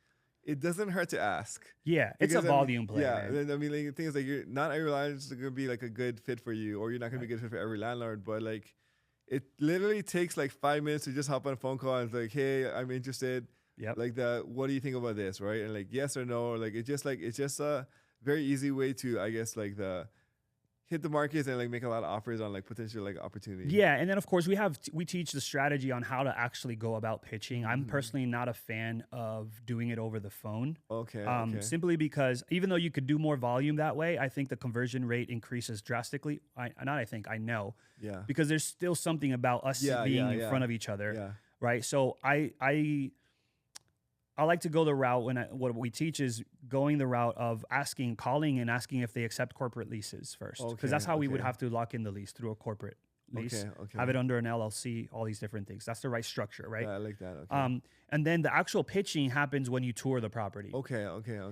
it doesn't hurt to ask. Yeah, it's a volume play. Yeah, and I mean, like, the thing is, like, not every landlord is going to be like a good fit for you, or you're not going to be a good fit for every landlord. But like, it literally takes like 5 minutes to just hop on a phone call and it's like, hey, I'm interested. Yep. Like, what do you think about this, right? And like, yes or no. Like, it's just a very easy way to, I guess, like hit the markets and like make a lot of offers on like potential like opportunities. Yeah, and then of course we teach the strategy on how to actually go about pitching. I'm personally not a fan of doing it over the phone. Okay. Simply because even though you could do more volume that way, I think the conversion rate increases drastically. I know. Yeah. Because there's still something about us being in front of each other. Yeah. Right. So I like to go the route what we teach is going the route of calling and asking if they accept corporate leases first. Because that's how we would have to lock in the lease, through a corporate lease. Okay. Have it under an LLC, all these different things. That's the right structure, right? Yeah, I like that. Okay. And then the actual pitching happens when you tour the property. Okay.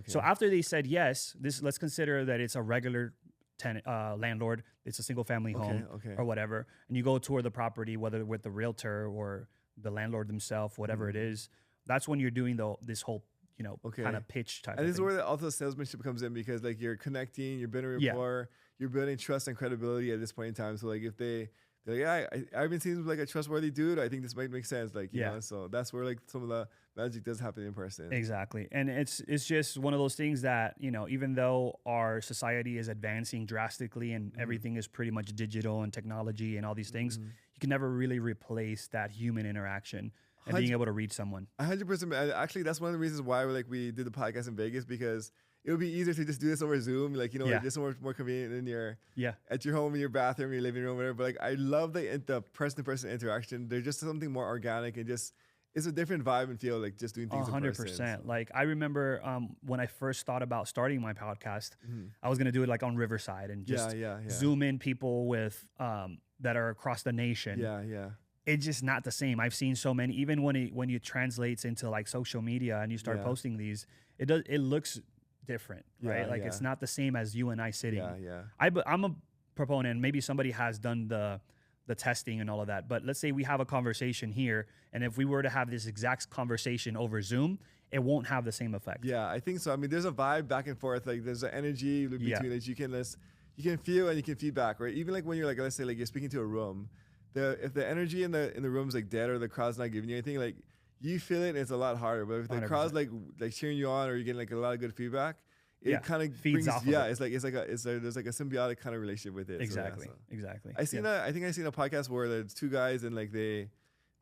So after they said yes, let's consider that it's a regular tenant, landlord, it's a single family home or whatever, and you go tour the property, whether with the realtor or the landlord themselves, whatever it is. That's when you're doing this whole, kind of pitch type of thing. And this is where also salesmanship comes in, because like you're connecting, you're building rapport, you're building trust and credibility at this point in time. So like if they're like, Ivan seems like a trustworthy dude, I think this might make sense. Like, you know, so that's where like some of the magic does happen in person. Exactly. And it's just one of those things that, even though our society is advancing drastically and everything is pretty much digital and technology and all these things, you can never really replace that human interaction. And being able to read someone. 100%. Actually, that's one of the reasons why we did the podcast in Vegas, because it would be easier to just do this over Zoom. Like, like just more convenient at your home, in your bathroom, your living room, whatever. But like, I love the person-to-person interaction. There's just something more organic and just, it's a different vibe and feel, like just doing things 100%. Like, I remember when I first thought about starting my podcast, I was going to do it like on Riverside and just Zoom in people with that are across the nation. Yeah. It's just not the same. I've seen so many, even when it translates into like social media and you start posting these, it looks different, right? Like it's not the same as you and I sitting. I'm a proponent. Maybe somebody has done the testing and all of that, but let's say we have a conversation here, and if we were to have this exact conversation over Zoom, it won't have the same effect. Yeah, I think so. I mean, there's a vibe back and forth. Like there's an energy between it. You can feel and you can feedback, right? Even like when you're like, let's say like you're speaking to a room. If the energy in the room's like dead, or the crowd's not giving you anything, like you feel it and it's a lot harder. But if the 100%. Crowd's like cheering you on, or you're getting like a lot of good feedback, it kind of feeds off. There's like a symbiotic kind of relationship with it. Exactly. I seen I think I seen a podcast where there's two guys, and like they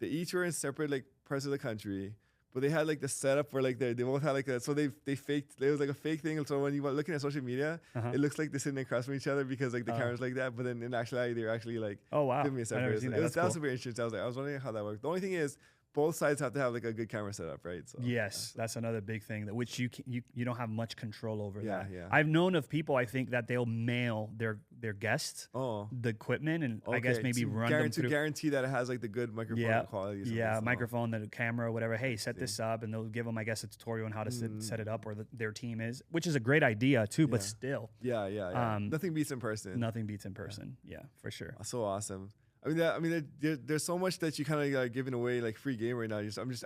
each were in separate like parts of the country, but they had like the setup where like they both had like that. So they faked. It was like a fake thing. So when you were looking at social media, it looks like they're sitting across from each other, because like the camera's like that. But then in actuality, they're actually like, oh wow, filming separate. That was super interesting. I was wondering how that worked. The only thing is, both sides have to have like a good camera setup, right? So yes, that's another big thing that which you don't have much control over. Yeah. I've known of people, I think, that they'll mail their guests the equipment, and I guess maybe run them through. Guarantee that it has like the good microphone quality. Microphone, the camera, whatever. Hey, set this up, and they'll give them, I guess, a tutorial on how to set it up, or their team is, which is a great idea too. But still, nothing beats in person. Nothing beats in person. Yeah, for sure. So awesome. There's so much that you kind of like giving away like free game right now.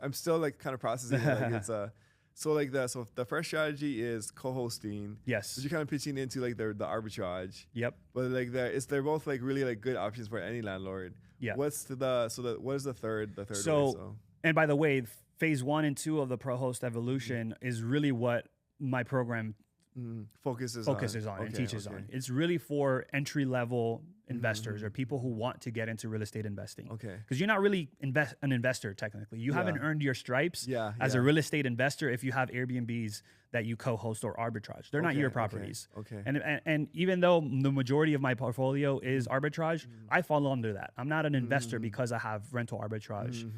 I'm still like kind of processing it. Like So like so the first strategy is co-hosting. Yes. But you're kind of pitching into like the arbitrage. Yep. But like they're both like really like good options for any landlord. Yeah. What is the third way? So, and by the way, phase 1 and 2 of the pro-host evolution is really what my program focuses on and teaches on. It's really for entry-level investors or people who want to get into real estate investing. Okay. Because you're not really an investor technically. You haven't earned your stripes as a real estate investor if you have Airbnbs that you co-host or arbitrage. They're not your properties. Okay. And even though the majority of my portfolio is arbitrage, I fall under that. I'm not an investor because I have rental arbitrage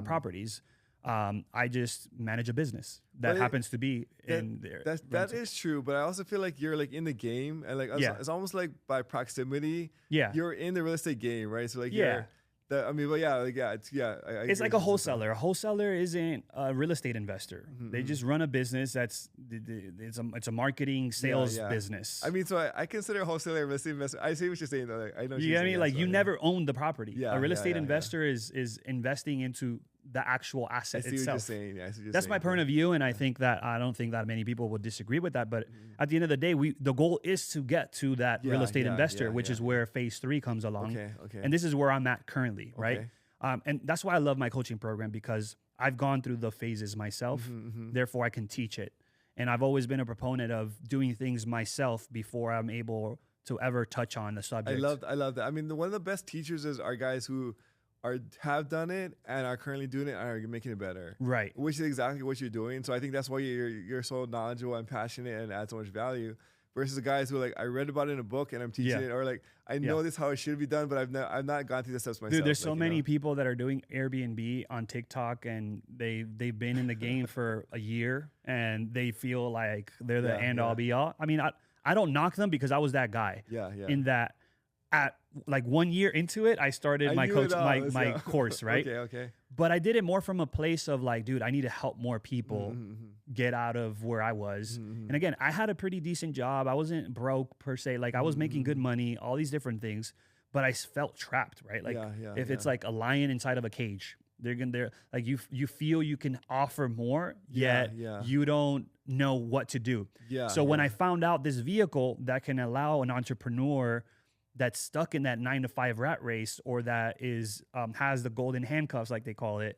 properties. I just manage a business that happens to be in there. That is true, but I also feel like you're like in the game, and like it's almost like by proximity. Yeah, you're in the real estate game, right? So like it's like a wholesaler. A wholesaler isn't a real estate investor. They just run a business that's it's a marketing sales business. I mean, so I consider a wholesaler a real estate investor. I see what you're saying though. Like, I know you get me. Like you never own the property. Yeah, a real estate investor is investing into the actual asset itself. I see what you're saying. Yeah, that's my point of view, and I don't think that many people would disagree with that. But at the end of the day, the goal is to get to that real estate investor, which is where phase 3 comes along. Okay. And this is where I'm at currently, right? And that's why I love my coaching program, because I've gone through the phases myself. Therefore, I can teach it. And I've always been a proponent of doing things myself before I'm able to ever touch on the subject. I love that. I mean, one of the best teachers are guys who have done it and are currently doing it and are making it better. Right. Which is exactly what you're doing. So I think that's why you're so knowledgeable and passionate and add so much value. Versus the guys who are like, I read about it in a book and I'm teaching it, or like I know this how it should be done, but I've not gone through the steps myself. Dude, there's so many people that are doing Airbnb on TikTok, and they've been in the game for a year and they feel like they're the end all be all. I mean, I don't knock them, because I was that guy. In that, at like 1 year into it, I started my course, right? Okay. But I did it more from a place of like, dude, I need to help more people get out of where I was. And again, I had a pretty decent job. I wasn't broke per se. Like I was making good money, all these different things, but I felt trapped, right? Like if it's like a lion inside of a cage, they're like you feel you can offer more, yet you don't know what to do. When I found out this vehicle that can allow an entrepreneur that's stuck in that 9-to-5 rat race, or that is has the golden handcuffs, like they call it,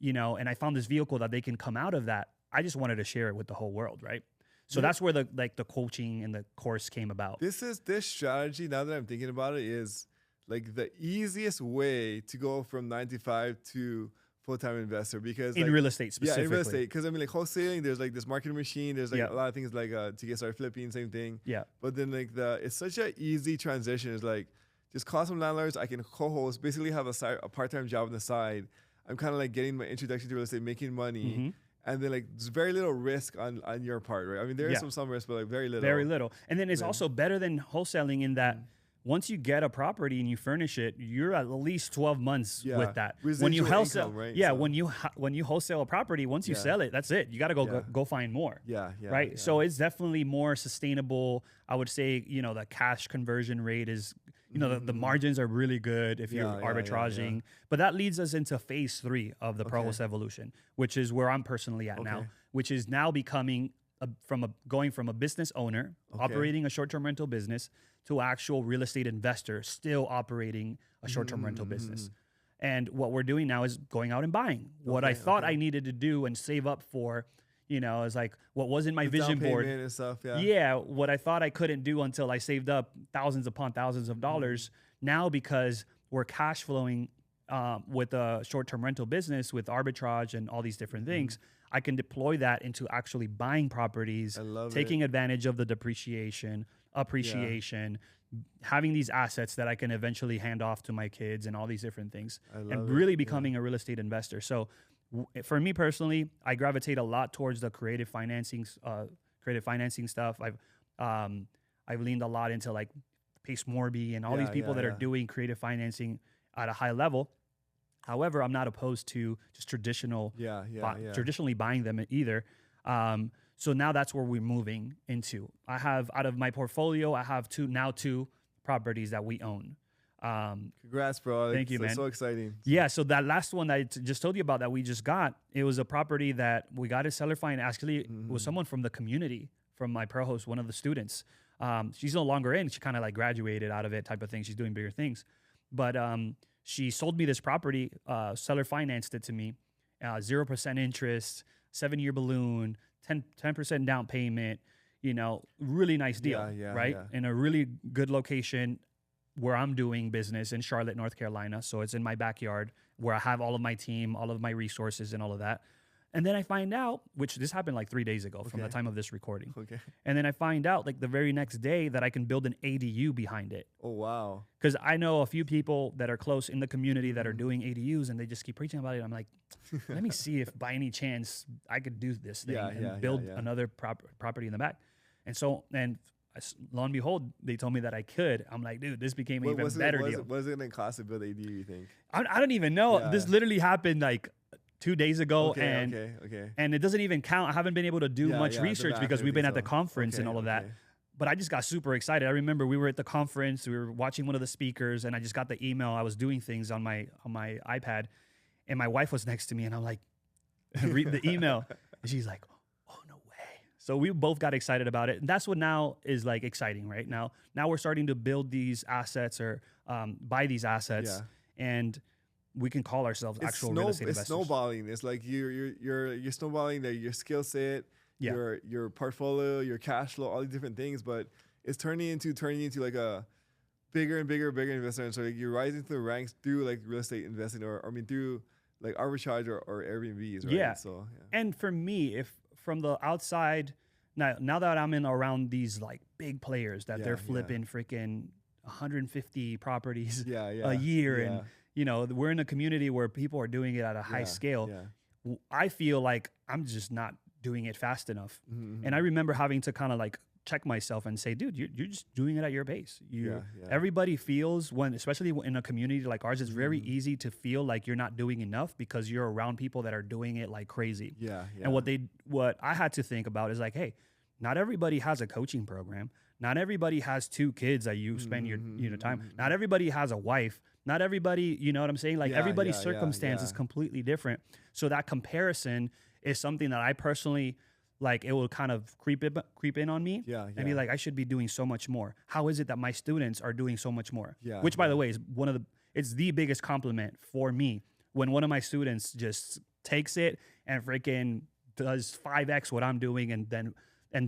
and I found this vehicle that they can come out of that, I just wanted to share it with the whole world, right? So that's where the coaching and the course came about. This strategy, now that I'm thinking about it, is like the easiest way to go from 9 to 5 to full-time investor, because in real estate specifically. Yeah, in real estate, because I mean, like wholesaling, there's like this marketing machine, there's like a lot of things like to get started flipping, same thing. But then like it's such an easy transition. It's like just call some landlords. I can co-host, basically have a part-time job on the side. I'm kind of like getting my introduction to real estate, making money. And then like there's very little risk on your part, right? I mean, there is some risk, but like very little. Very little. And then it's also better than wholesaling in that once you get a property and you furnish it, you're at least 12 months with that. Residual when you wholesale, income, right? When you wholesale a property, once you sell it, that's it. You got to go find more. Right. So it's definitely more sustainable. I would say, the cash conversion rate is, the margins are really good if you're arbitraging. But that leads us into phase 3 of the pro-host evolution, which is where I'm personally at now, which is now becoming going from a business owner operating a short-term rental business to actual real estate investor still operating a short-term rental business. And what we're doing now is going out and buying what I thought I needed to do and save up for, is like what was in my vision board and stuff. What I thought I couldn't do until I saved up thousands upon thousands of dollars. Now, because we're cash flowing with a short-term rental business with arbitrage and all these different things, I can deploy that into actually buying properties, taking advantage of the depreciation, appreciation, having these assets that I can eventually hand off to my kids and all these different things, and really becoming a real estate investor. So for me personally, I gravitate a lot towards the creative financing stuff. I've leaned a lot into like Pace Morby and all these people that are doing creative financing at a high level. However, I'm not opposed to just traditionally buying them either. So now that's where we're moving into. I have, out of my portfolio, I have two properties that we own. Congrats, bro. Thank you, man. So exciting. Yeah. So that last one that I just told you about that we just got, it was a property that we got a seller finance. Actually, it was someone from the community, from my pro host, one of the students. She's no longer in. She kind of like graduated out of it type of thing. She's doing bigger things. But she sold me this property. Seller financed it to me. 0% interest, 7-year balloon, 10% down payment. You know, really nice deal, right? Yeah. In a really good location where I'm doing business in Charlotte, North Carolina. So it's in my backyard where I have all of my team, all of my resources and all of that. And then I find out, which this happened like 3 days ago from the time of this recording. Okay. And then I find out like the very next day that I can build an ADU behind it. Oh, wow. Because I know a few people that are close in the community that are doing ADUs and they just keep preaching about it. I'm like, let me see if by any chance I could do this thing and build another property in the back. And so, and lo and behold, they told me that I could. I'm like, dude, this became an even better deal. What is it going to cost to build an ADU, you think? I don't even know. Yeah. This literally happened like 2 days ago. And it doesn't even count. I haven't been able to do much research because we've been at the conference and all of that. But I just got super excited. I remember we were at the conference. We were watching one of the speakers, and I just got the email. I was doing things on my iPad, and my wife was next to me, and I'm like, read the email. And she's like, oh, no way. So we both got excited about it. And that's what now is like exciting, right? Now we're starting to build these assets or buy these assets, and we can call ourselves actual real estate investors. It's snowballing. It's like you're snowballing your skill set, your portfolio, your cash flow, all these different things. But it's turning into like a bigger and bigger investor. And so like you're rising through the ranks through like real estate investing, through like arbitrage or Airbnbs, right? Yeah. So and for me, if from the outside, now that I'm in around these like big players that they're flipping freaking 150 properties a year and you know, we're in a community where people are doing it at a high scale. Yeah. I feel like I'm just not doing it fast enough. Mm-hmm. And I remember having to kind of like check myself and say, dude, you're just doing it at your pace. Everybody feels especially in a community like ours, it's very easy to feel like you're not doing enough because you're around people that are doing it like crazy. And what I had to think about is like, hey, not everybody has a coaching program. Not everybody has 2 kids that you spend your time. Not everybody has a wife. Not everybody, you know what I'm saying? Like everybody's circumstance is completely different. So that comparison is something that I personally, like, it will kind of creep in on me and be like, I should be doing so much more. How is it that my students are doing so much more? Which, by the way, is it's the biggest compliment for me when one of my students just takes it and freaking does 5x what I'm doing and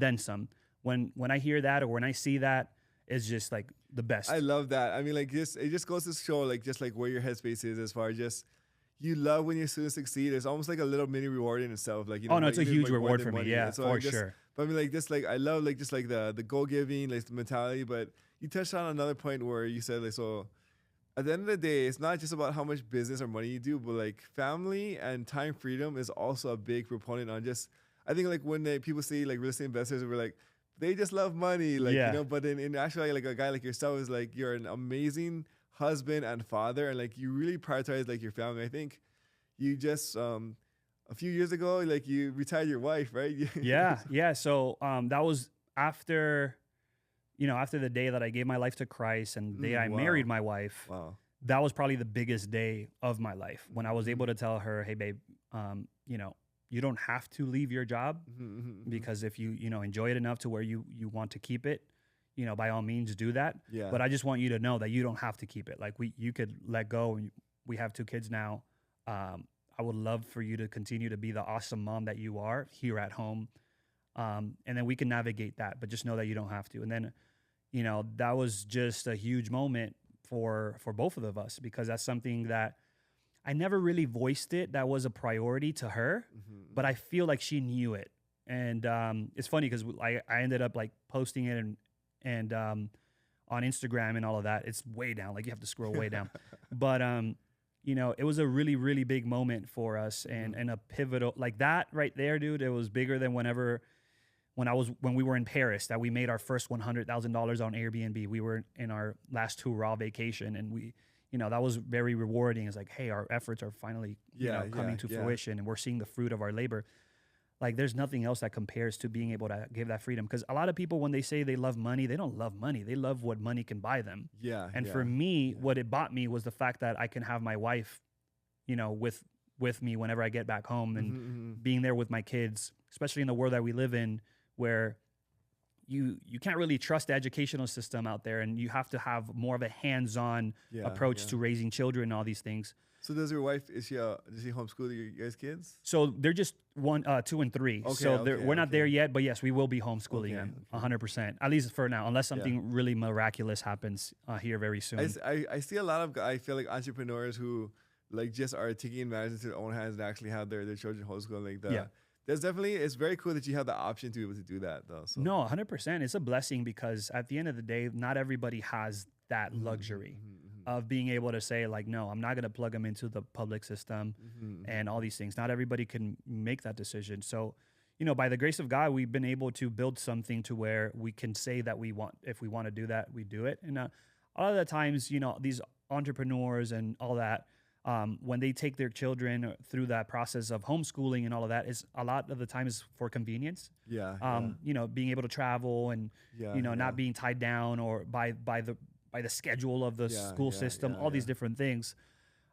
then some. When I hear that or when I see that, it's just like the best. I love that. I mean, like it just goes to show like just like where your headspace is as far as just you love when your students succeed. It's almost like a little mini reward in itself. Like, you know, oh no, it's a huge like reward for me. Yeah, so for sure. But I mean, like just like I love like just like the go giving, like the mentality. But you touched on another point where you said like, so at the end of the day, it's not just about how much business or money you do, but like family and time freedom is also a big proponent on just. I think like when people say like real estate investors, we're like, they just love money, like, you know, but in actuality, like a guy like yourself is like, you're an amazing husband and father. And like, you really prioritize like your family. I think you just, a few years ago, like you retired your wife, right? Yeah. So, that was after the day that I gave my life to Christ and the day I married my wife. Wow. That was probably the biggest day of my life when I was able to tell her, hey babe, you know, you don't have to leave your job because if you enjoy it enough to where you want to keep it, you know, by all means do that. Yeah. But I just want you to know that you don't have to keep it. Like you could let go. And we have 2 kids now. I would love for you to continue to be the awesome mom that you are here at home. And then we can navigate that, but just know that you don't have to. And then, you know, that was just a huge moment for both of us because that's something that I never really voiced it. That was a priority to her, but I feel like she knew it. And it's funny because I ended up like posting it and on Instagram and all of that. It's way down. Like you have to scroll way down. But, you know, it was a really, really big moment for us and a pivotal like that right there, dude. It was bigger than when we were in Paris that we made our first $100,000 on Airbnb. We were in our last 2 raw vacation and we, you know, that was very rewarding. It's like, hey, our efforts are finally coming to fruition and we're seeing the fruit of our labor. like there's nothing else that compares to being able to give that freedom. Because a lot of people, when they say they love money, they don't love money. They love what money can buy them. Yeah. And for me, what it bought me was the fact that I can have my wife, you know, with me whenever I get back home, and being there with my kids, especially in the world that we live in, where you can't really trust the educational system out there, and you have to have more of a hands-on approach to raising children and all these things. So does your wife, does she homeschool your guys' kids? So they're just 1, 2, and 3. Okay, so we're not there yet, but yes, we will be homeschooling them 100%, at least for now, unless something really miraculous happens here very soon. I see a lot of, I feel like entrepreneurs who like just are taking advantage into their own hands and actually have their children homeschooled like that. There's definitely, it's very cool that you have the option to be able to do that though. So. No, 100%. It's a blessing, because at the end of the day, not everybody has that luxury of being able to say like, no, I'm not going to plug them into the public system and all these things. Not everybody can make that decision. So, you know, by the grace of God, we've been able to build something to where we can say that if we want to do that, we do it. And a lot of the times, you know, these entrepreneurs and all that, when they take their children through that process of homeschooling and all of that, is a lot of the time is for convenience. You know, being able to travel and you know not being tied down or by the schedule of the school system, all these different things.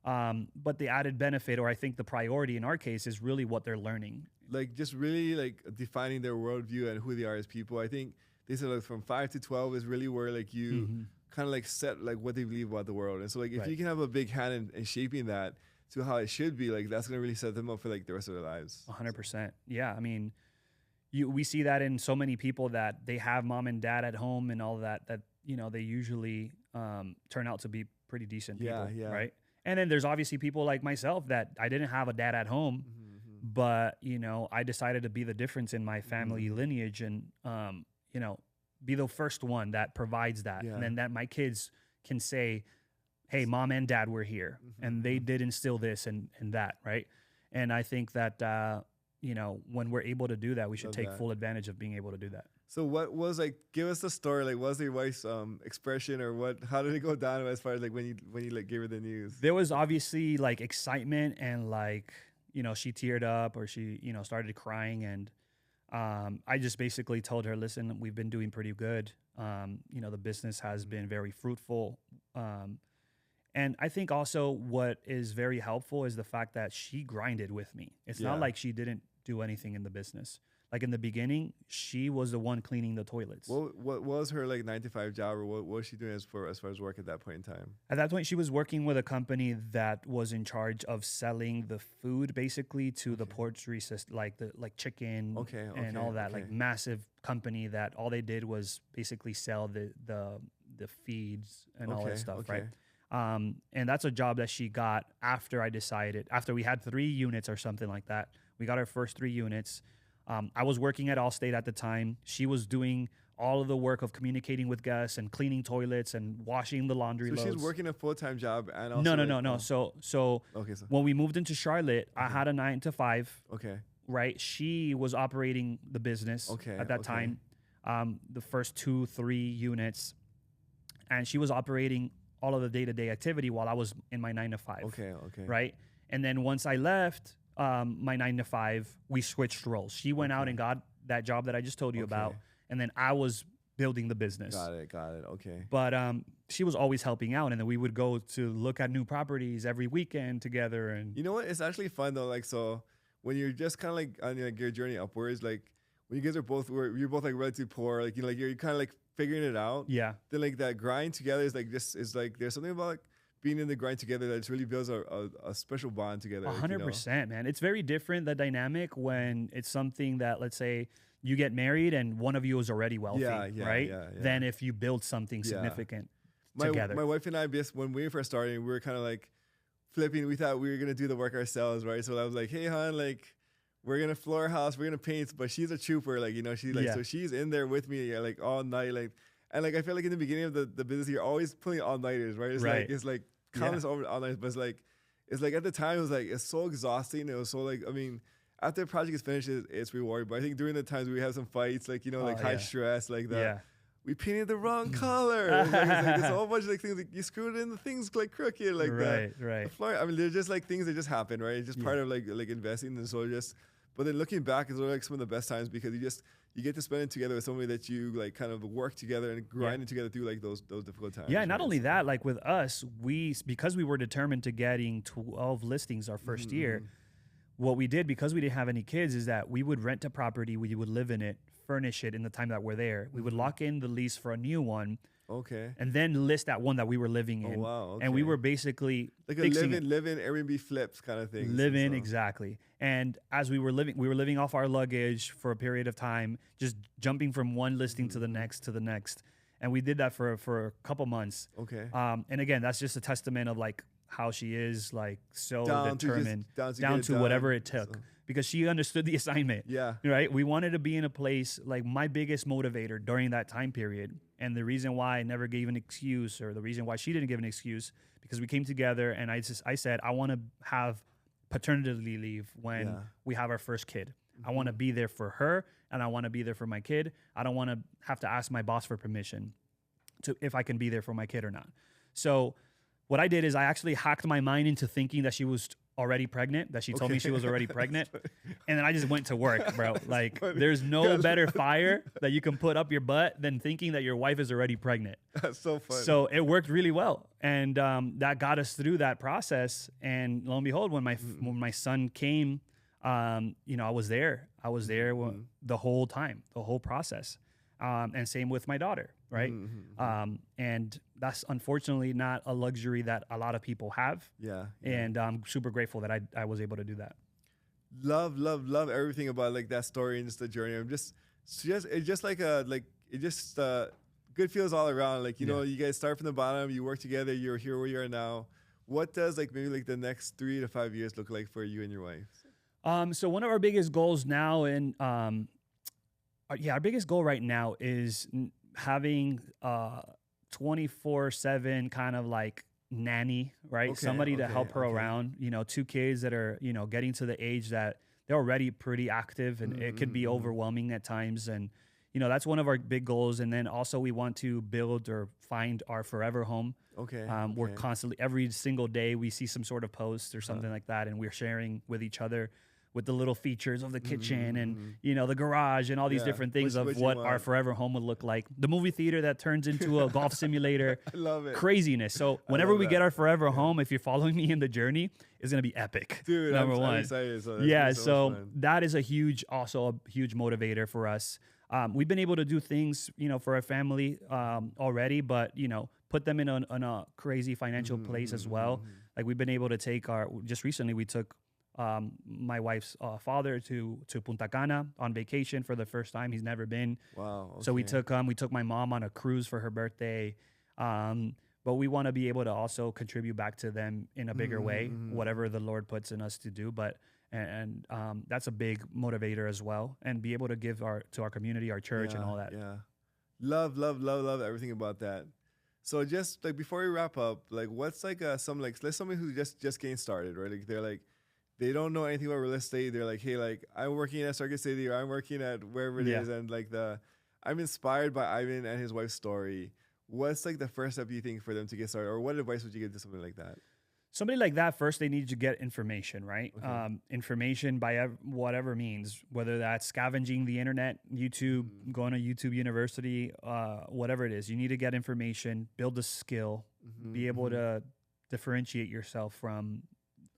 But the added benefit, or I think the priority in our case, is really what they're learning. Like just really like defining their worldview and who they are as people. I think they said like from 5 to 12 is really where like you kind of like set like what they believe about the world. And so like if you can have a big hand in shaping that to how it should be, like that's gonna really set them up for like the rest of their lives. 100%. Yeah, I mean, we see that in so many people that they have mom and dad at home and all that you know they usually turn out to be pretty decent people, right? And then there's obviously people like myself that I didn't have a dad at home, but you know I decided to be the difference in my family lineage, and you know, be the first one that provides that, and then that my kids can say, hey, mom and dad were here, and they did instill this and that, right? And I think that you know, when we're able to do that, we should take full advantage of being able to do that. So what was like, give us the story, like what was your wife's expression, or how did it go down as far as like when you like gave her the news? There was obviously like excitement, and like, you know, she teared up, or she, you know, started crying, and I just basically told her, listen, we've been doing pretty good. You know, the business has been very fruitful. And I think also what is very helpful is the fact that she grinded with me. It's not like she didn't do anything in the business. Like in the beginning, she was the one cleaning the toilets. What was her like 9-to-5 job, or what was she doing as far as work at that point in time? At that point, she was working with a company that was in charge of selling the food basically to the poultry system, like chicken and all that, like massive company that all they did was basically sell the feeds and all that stuff, right? And that's a job that she got after we had 3 units or something like that. We got our first 3 units. I was working at Allstate at the time. She was doing all of the work of communicating with guests and cleaning toilets and washing the laundry loads. So she's working a full-time job and also... No. So when we moved into Charlotte, I had a 9-to-5. Okay. Right? She was operating the business at that time, the first 2-3 units. And she was operating all of the day-to-day activity while I was in my 9-to-5. Okay. Right? And then once I left my 9-to-5, we switched roles. She went out and got that job that I just told you about, and then I was building the business. Got it. Okay. But she was always helping out, and then we would go to look at new properties every weekend together. And you know what? It's actually fun though. Like, so when you're just kind of like on like your journey upwards, like when you guys you're both like relatively poor, like, you know, like you're kind of like figuring it out. Yeah. Then like that grind together is like there's something about like being in the grind together that just really builds a special bond together. 100%, man. It's very different, the dynamic, when it's something that, let's say, you get married and one of you is already wealthy, right? Than if you build something significant together. My wife and I, when we first started, we were kind of like flipping. We thought we were going to do the work ourselves, right? So I was like, hey, hon, like, we're going to floor a house, we're going to paint, but she's a trooper. Like, you know, so she's in there with me like all night. Like, and like, I feel like in the beginning of the business, you're always pulling all-nighters, right? It's like countless all-nighters, but it's like at the time, it was like, it's so exhausting. It was so like, I mean, after the project is finished, it's rewarding. But I think during the times we have some fights, like, you know, like high stress, like that. Yeah. We painted the wrong color. There's a whole bunch of like things, like you screwed in the things like crooked, like that. Right. The floor, I mean, they're just like things that just happen, right? It's just part of like investing. And so just But then looking back, it's like some of the best times because you get to spend it together with somebody that you like kind of work together and grinding together through like those difficult times. Yeah, not only that, like with us, because we were determined to getting 12 listings our first year, what we did because we didn't have any kids is that we would rent a property, we would live in it, furnish it in the time that we're there. We would lock in the lease for a new one. Okay. And then list that one that we were living in. Oh, wow. Okay. And we were basically like a live-in Airbnb flips kind of thing. Live in, exactly. And as we were living off our luggage for a period of time, just jumping from one listing to the next. And we did that for a couple months. Okay. And again, that's just a testament of like how she is like so determined down to whatever it took. Because she understood the assignment. Yeah. Right. We wanted to be in a place like my biggest motivator during that time period. And the reason why I never gave an excuse, or the reason why she didn't give an excuse, because we came together and I said, I want to have paternity leave when we have our first kid. I want to be there for her and I want to be there for my kid. I don't want to have to ask my boss for permission if I can be there for my kid or not. So what I did is I actually hacked my mind into thinking that she was already pregnant, that she told me she was already pregnant. And then I just went to work, bro. Like there's no better fire that you can put up your butt than thinking that your wife is already pregnant. That's so funny. So it worked really well. And that got us through that process. And lo and behold, when my son came, I was there. The whole time, the whole process. And same with my daughter, right? And that's unfortunately not a luxury that a lot of people have. Yeah. And I'm super grateful that I was able to do that. Love everything about like that story and just the journey. It's just like good feels all around. Like, you know, you guys start from the bottom, you work together, you're here where you are now. What does like maybe like the next 3 to 5 years look like for you and your wife? So one of our biggest goals now our biggest goal right now is having 24/7 kind of like nanny, right? Okay, somebody to help her around, 2 kids that are, getting to the age that they're already pretty active and it could be overwhelming at times. And, that's one of our big goals. And then also we want to build or find our forever home. We're constantly, every single day we see some sort of post or something like that. And we're sharing with each other with the little features of the kitchen and, the garage and all these different things of what our forever home would look like. The movie theater that turns into a golf simulator. I love it. Craziness. So whenever we get our forever home, if you're following me in the journey, it's going to be epic. Dude, number one. I'm excited. So that is also a huge motivator for us. We've been able to do things, for our family already, but, put them in a crazy financial place as well. Like we've been able to just recently we took my wife's father to Punta Cana on vacation for the first time. He's never been. Wow. Okay. So we took my mom on a cruise for her birthday. But we want to be able to also contribute back to them in a bigger way, whatever the Lord puts in us to do. But and that's a big motivator as well, and be able to give to our community, our church, and all that. Yeah, love everything about that. So just like before we wrap up, like what's like let's somebody who's just getting started, right? Like they're like, they don't know anything about real estate. They're like, hey, like I'm working at Circuit City or I'm working at wherever it is. And like I'm inspired by Ivan and his wife's story. What's like the first step you think for them to get started, or what advice would you give to somebody like that? Somebody like that, first they need to get information, right? Okay. Information by whatever means, whether that's scavenging the internet, YouTube, going to YouTube University, whatever it is. You need to get information, build a skill, be able to differentiate yourself from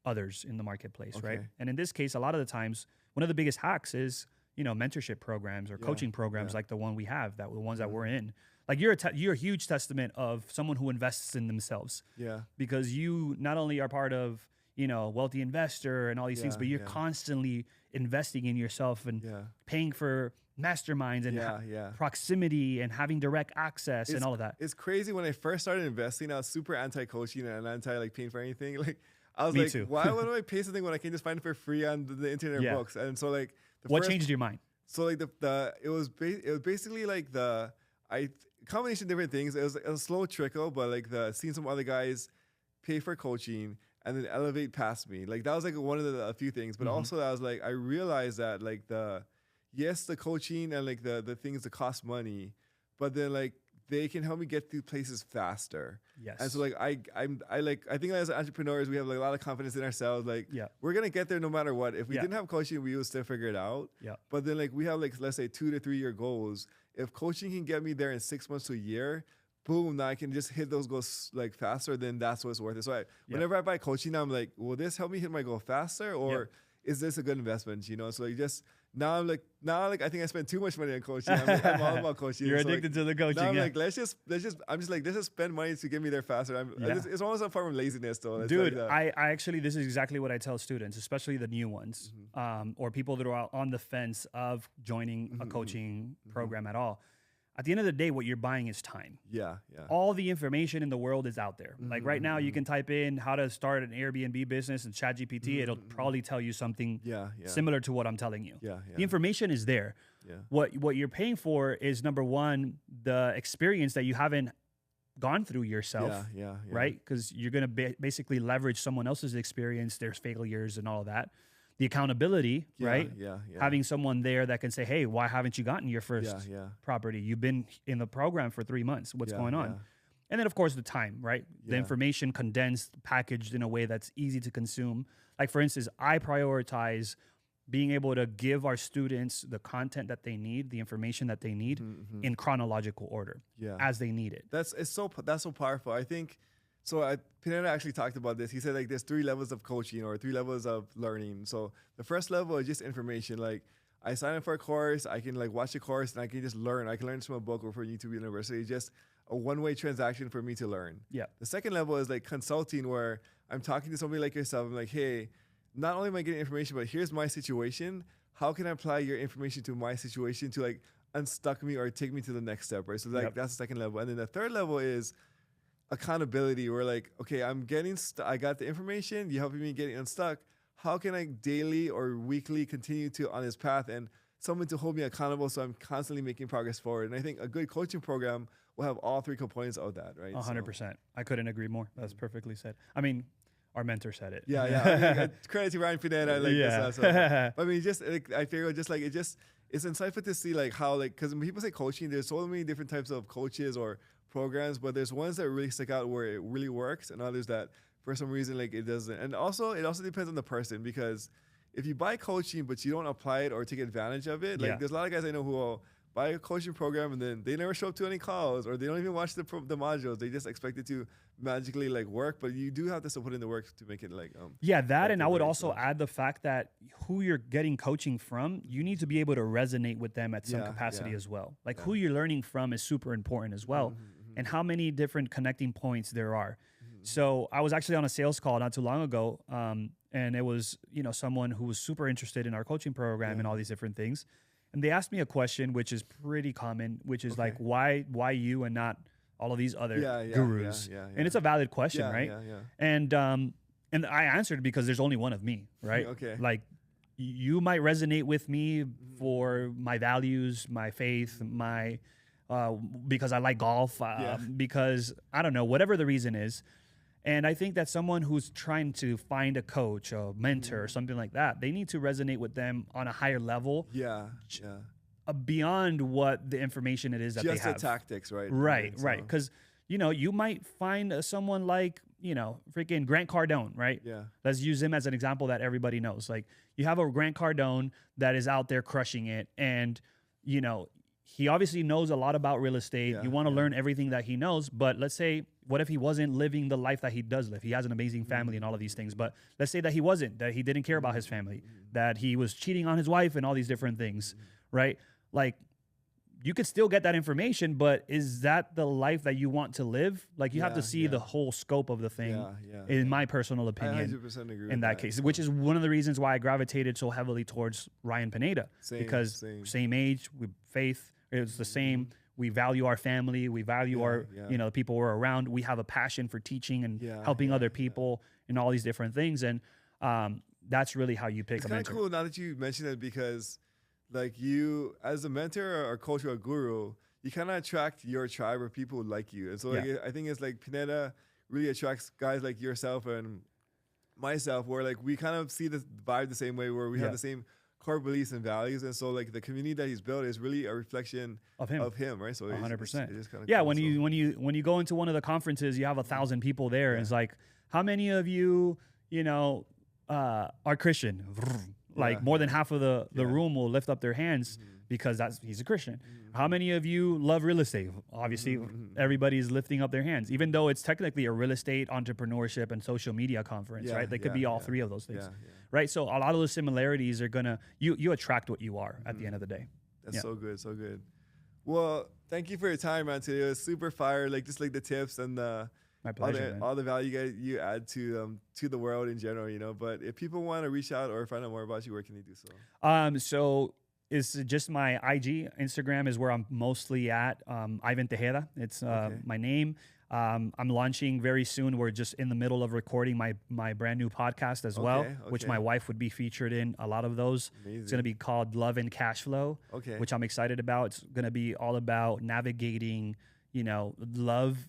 others in the marketplace, right? And in this case, a lot of the times, one of the biggest hacks is, mentorship programs or coaching programs like the one we have, the ones that we're in. Like you're a huge testament of someone who invests in themselves. Yeah. Because you not only are part of, Wealthy Investor and all these things, but you're constantly investing in yourself and paying for masterminds and proximity and having direct access and all of that. It's crazy. When I first started investing, I was super anti-coaching and anti paying for anything. Like I was why would I pay something when I can just find it for free on the internet or books? And so like what changed your mind? So like it was basically like combination of different things. It was a slow trickle, but like seeing some other guys pay for coaching and then elevate past me. Like that was like one of the few things. But also I was like, I realized that like the coaching and like the things that cost money, but then like they can help me get through places faster. Yes. And so like I think as entrepreneurs, we have like a lot of confidence in ourselves. Like we're gonna get there no matter what. If we didn't have coaching, we would still figure it out. Yeah. But then like we have like, let's say 2 to 3 year goals. If coaching can get me there in 6 months to a year, boom, now I can just hit those goals like faster, then that's what's worth it. So whenever I buy coaching now, I'm like, will this help me hit my goal faster, or is this a good investment? You know, so like just now I think I spend too much money on coaching. I'm all about coaching. You're so addicted to the coaching. Now I'm like, let's just spend money to get me there faster. It's almost a form of laziness though. Dude, I actually, this is exactly what I tell students, especially the new ones, or people that are on the fence of joining a coaching program at all. At the end of the day, what you're buying is time. Yeah. All the information in the world is out there. Like right now, you can type in how to start an Airbnb business and ChatGPT. It'll probably tell you something similar to what I'm telling you. The information is there. What you're paying for is, number one, the experience that you haven't gone through yourself, right? Because you're going to basically leverage someone else's experience, their failures and all of that. The accountability, right? Having someone there that can say, hey, why haven't you gotten your first property? You've been in the program for 3 months. What's going on? And then, of course, the time, right? The information condensed, packaged in a way that's easy to consume. Like, for instance, I prioritize being able to give our students the content that they need, the information that they need in chronological order as they need it. That's so powerful. I think... So Pineda actually talked about this. He said like there's 3 levels of coaching or 3 levels of learning. So the first level is just information. Like I sign up for a course, I can like watch a course and I can just learn. I can learn from a book or from YouTube University. It's just a one-way transaction for me to learn. The second level is like consulting, where I'm talking to somebody like yourself. I'm like, hey, not only am I getting information, but here's my situation. How can I apply your information to my situation to like unstuck me or take me to the next step, right? So like that's the second level. And then the third level is accountability. We're like, okay, I got the information, you helping me getting unstuck. How can I daily or weekly continue to on this path, and someone to hold me accountable so I'm constantly making progress forward? And I think a good coaching program will have all 3 components of that, right? 100%. I couldn't agree more. That's perfectly said. I mean, our mentor said it. I mean, credit to Ryan Pineda. Like this. I mean, just like, I figure just like it's insightful to see like how, like, because when people say coaching, there's so many different types of coaches or programs, but there's ones that really stick out where it really works, and others that for some reason like it doesn't. And also it also depends on the person, because if you buy coaching but you don't apply it or take advantage of it, like there's a lot of guys I know who will buy a coaching program and then they never show up to any calls, or they don't even watch the modules. They just expect it to magically like work, but you do have to still put in the work to make it like that. And I would also add the fact that who you're getting coaching from, you need to be able to resonate with them at some capacity as well. Like who you're learning from is super important as well. And how many different connecting points there are. So I was actually on a sales call not too long ago, and it was, someone who was super interested in our coaching program and all these different things. And they asked me a question, which is pretty common, which is like, why you and not all of these other gurus? And it's a valid question, right? And I answered because there's only one of me, right? Like you might resonate with me for my values, my faith, my because I like golf, because I don't know, whatever the reason is. And I think that someone who's trying to find a coach, a mentor, or something like that, they need to resonate with them on a higher level. Beyond what the information it is that they have. Just the tactics, right? Right. Because, you might find someone like, freaking Grant Cardone, right? Let's use him as an example that everybody knows. Like, you have a Grant Cardone that is out there crushing it, and, he obviously knows a lot about real estate. You want to learn everything that he knows, but let's say, what if he wasn't living the life that he does live? He has an amazing family and all of these things, but let's say that he wasn't, that he didn't care about his family, that he was cheating on his wife and all these different things, right? Like, you could still get that information, but is that the life that you want to live? Like, you have to see the whole scope of the thing, in my personal opinion. I 100% agree in that case, which is one of the reasons why I gravitated so heavily towards Ryan Pineda, because same age, with faith, it's the same. We value our family. We value our, the people we're around. We have a passion for teaching and helping other people and all these different things. And that's really how you pick a mentor. It's kind of cool now that you mentioned it, because like you, as a mentor or coach or a guru, you kind of attract your tribe or people who like you. And so like, I think it's like Pineda really attracts guys like yourself and myself, where like we kind of see the vibe the same way, where we have the same core beliefs and values, and so like the community that he's built is really a reflection of him, right? So 100%. It's kind of yeah. cool, When you go into one of the conferences, you have 1,000 people there, and it's like, how many of you, are Christian? Like more than half of the room will lift up their hands because he's a Christian. How many of you love real estate? Obviously, everybody's lifting up their hands, even though it's technically a real estate, entrepreneurship, and social media conference, right? They could be all three of those things, right? So a lot of those similarities are gonna, you attract what you are at the end of the day. That's so good, so good. Well, thank you for your time, man. Today it was super fire, like just like the tips and my pleasure, all the value you add to the world in general, But if people want to reach out or find out more about you, where can they do so? So it's just my IG. Instagram is where I'm mostly at. Ivan Tejeda. It's my name. I'm launching very soon. We're just in the middle of recording my brand new podcast as well, which my wife would be featured in a lot of those. Amazing. It's going to be called Love and Cash Flow, which I'm excited about. It's going to be all about navigating, love,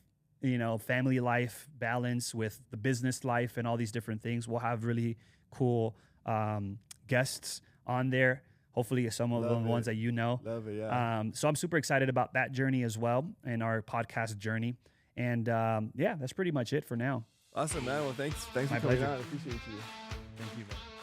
family life balance with the business life and all these different things. We'll have really cool guests on there. Hopefully some of the ones that Love it, yeah. So I'm super excited about that journey as well and our podcast journey. And that's pretty much it for now. Awesome, man. Well, thanks for coming on. I appreciate you. Thank you, bro.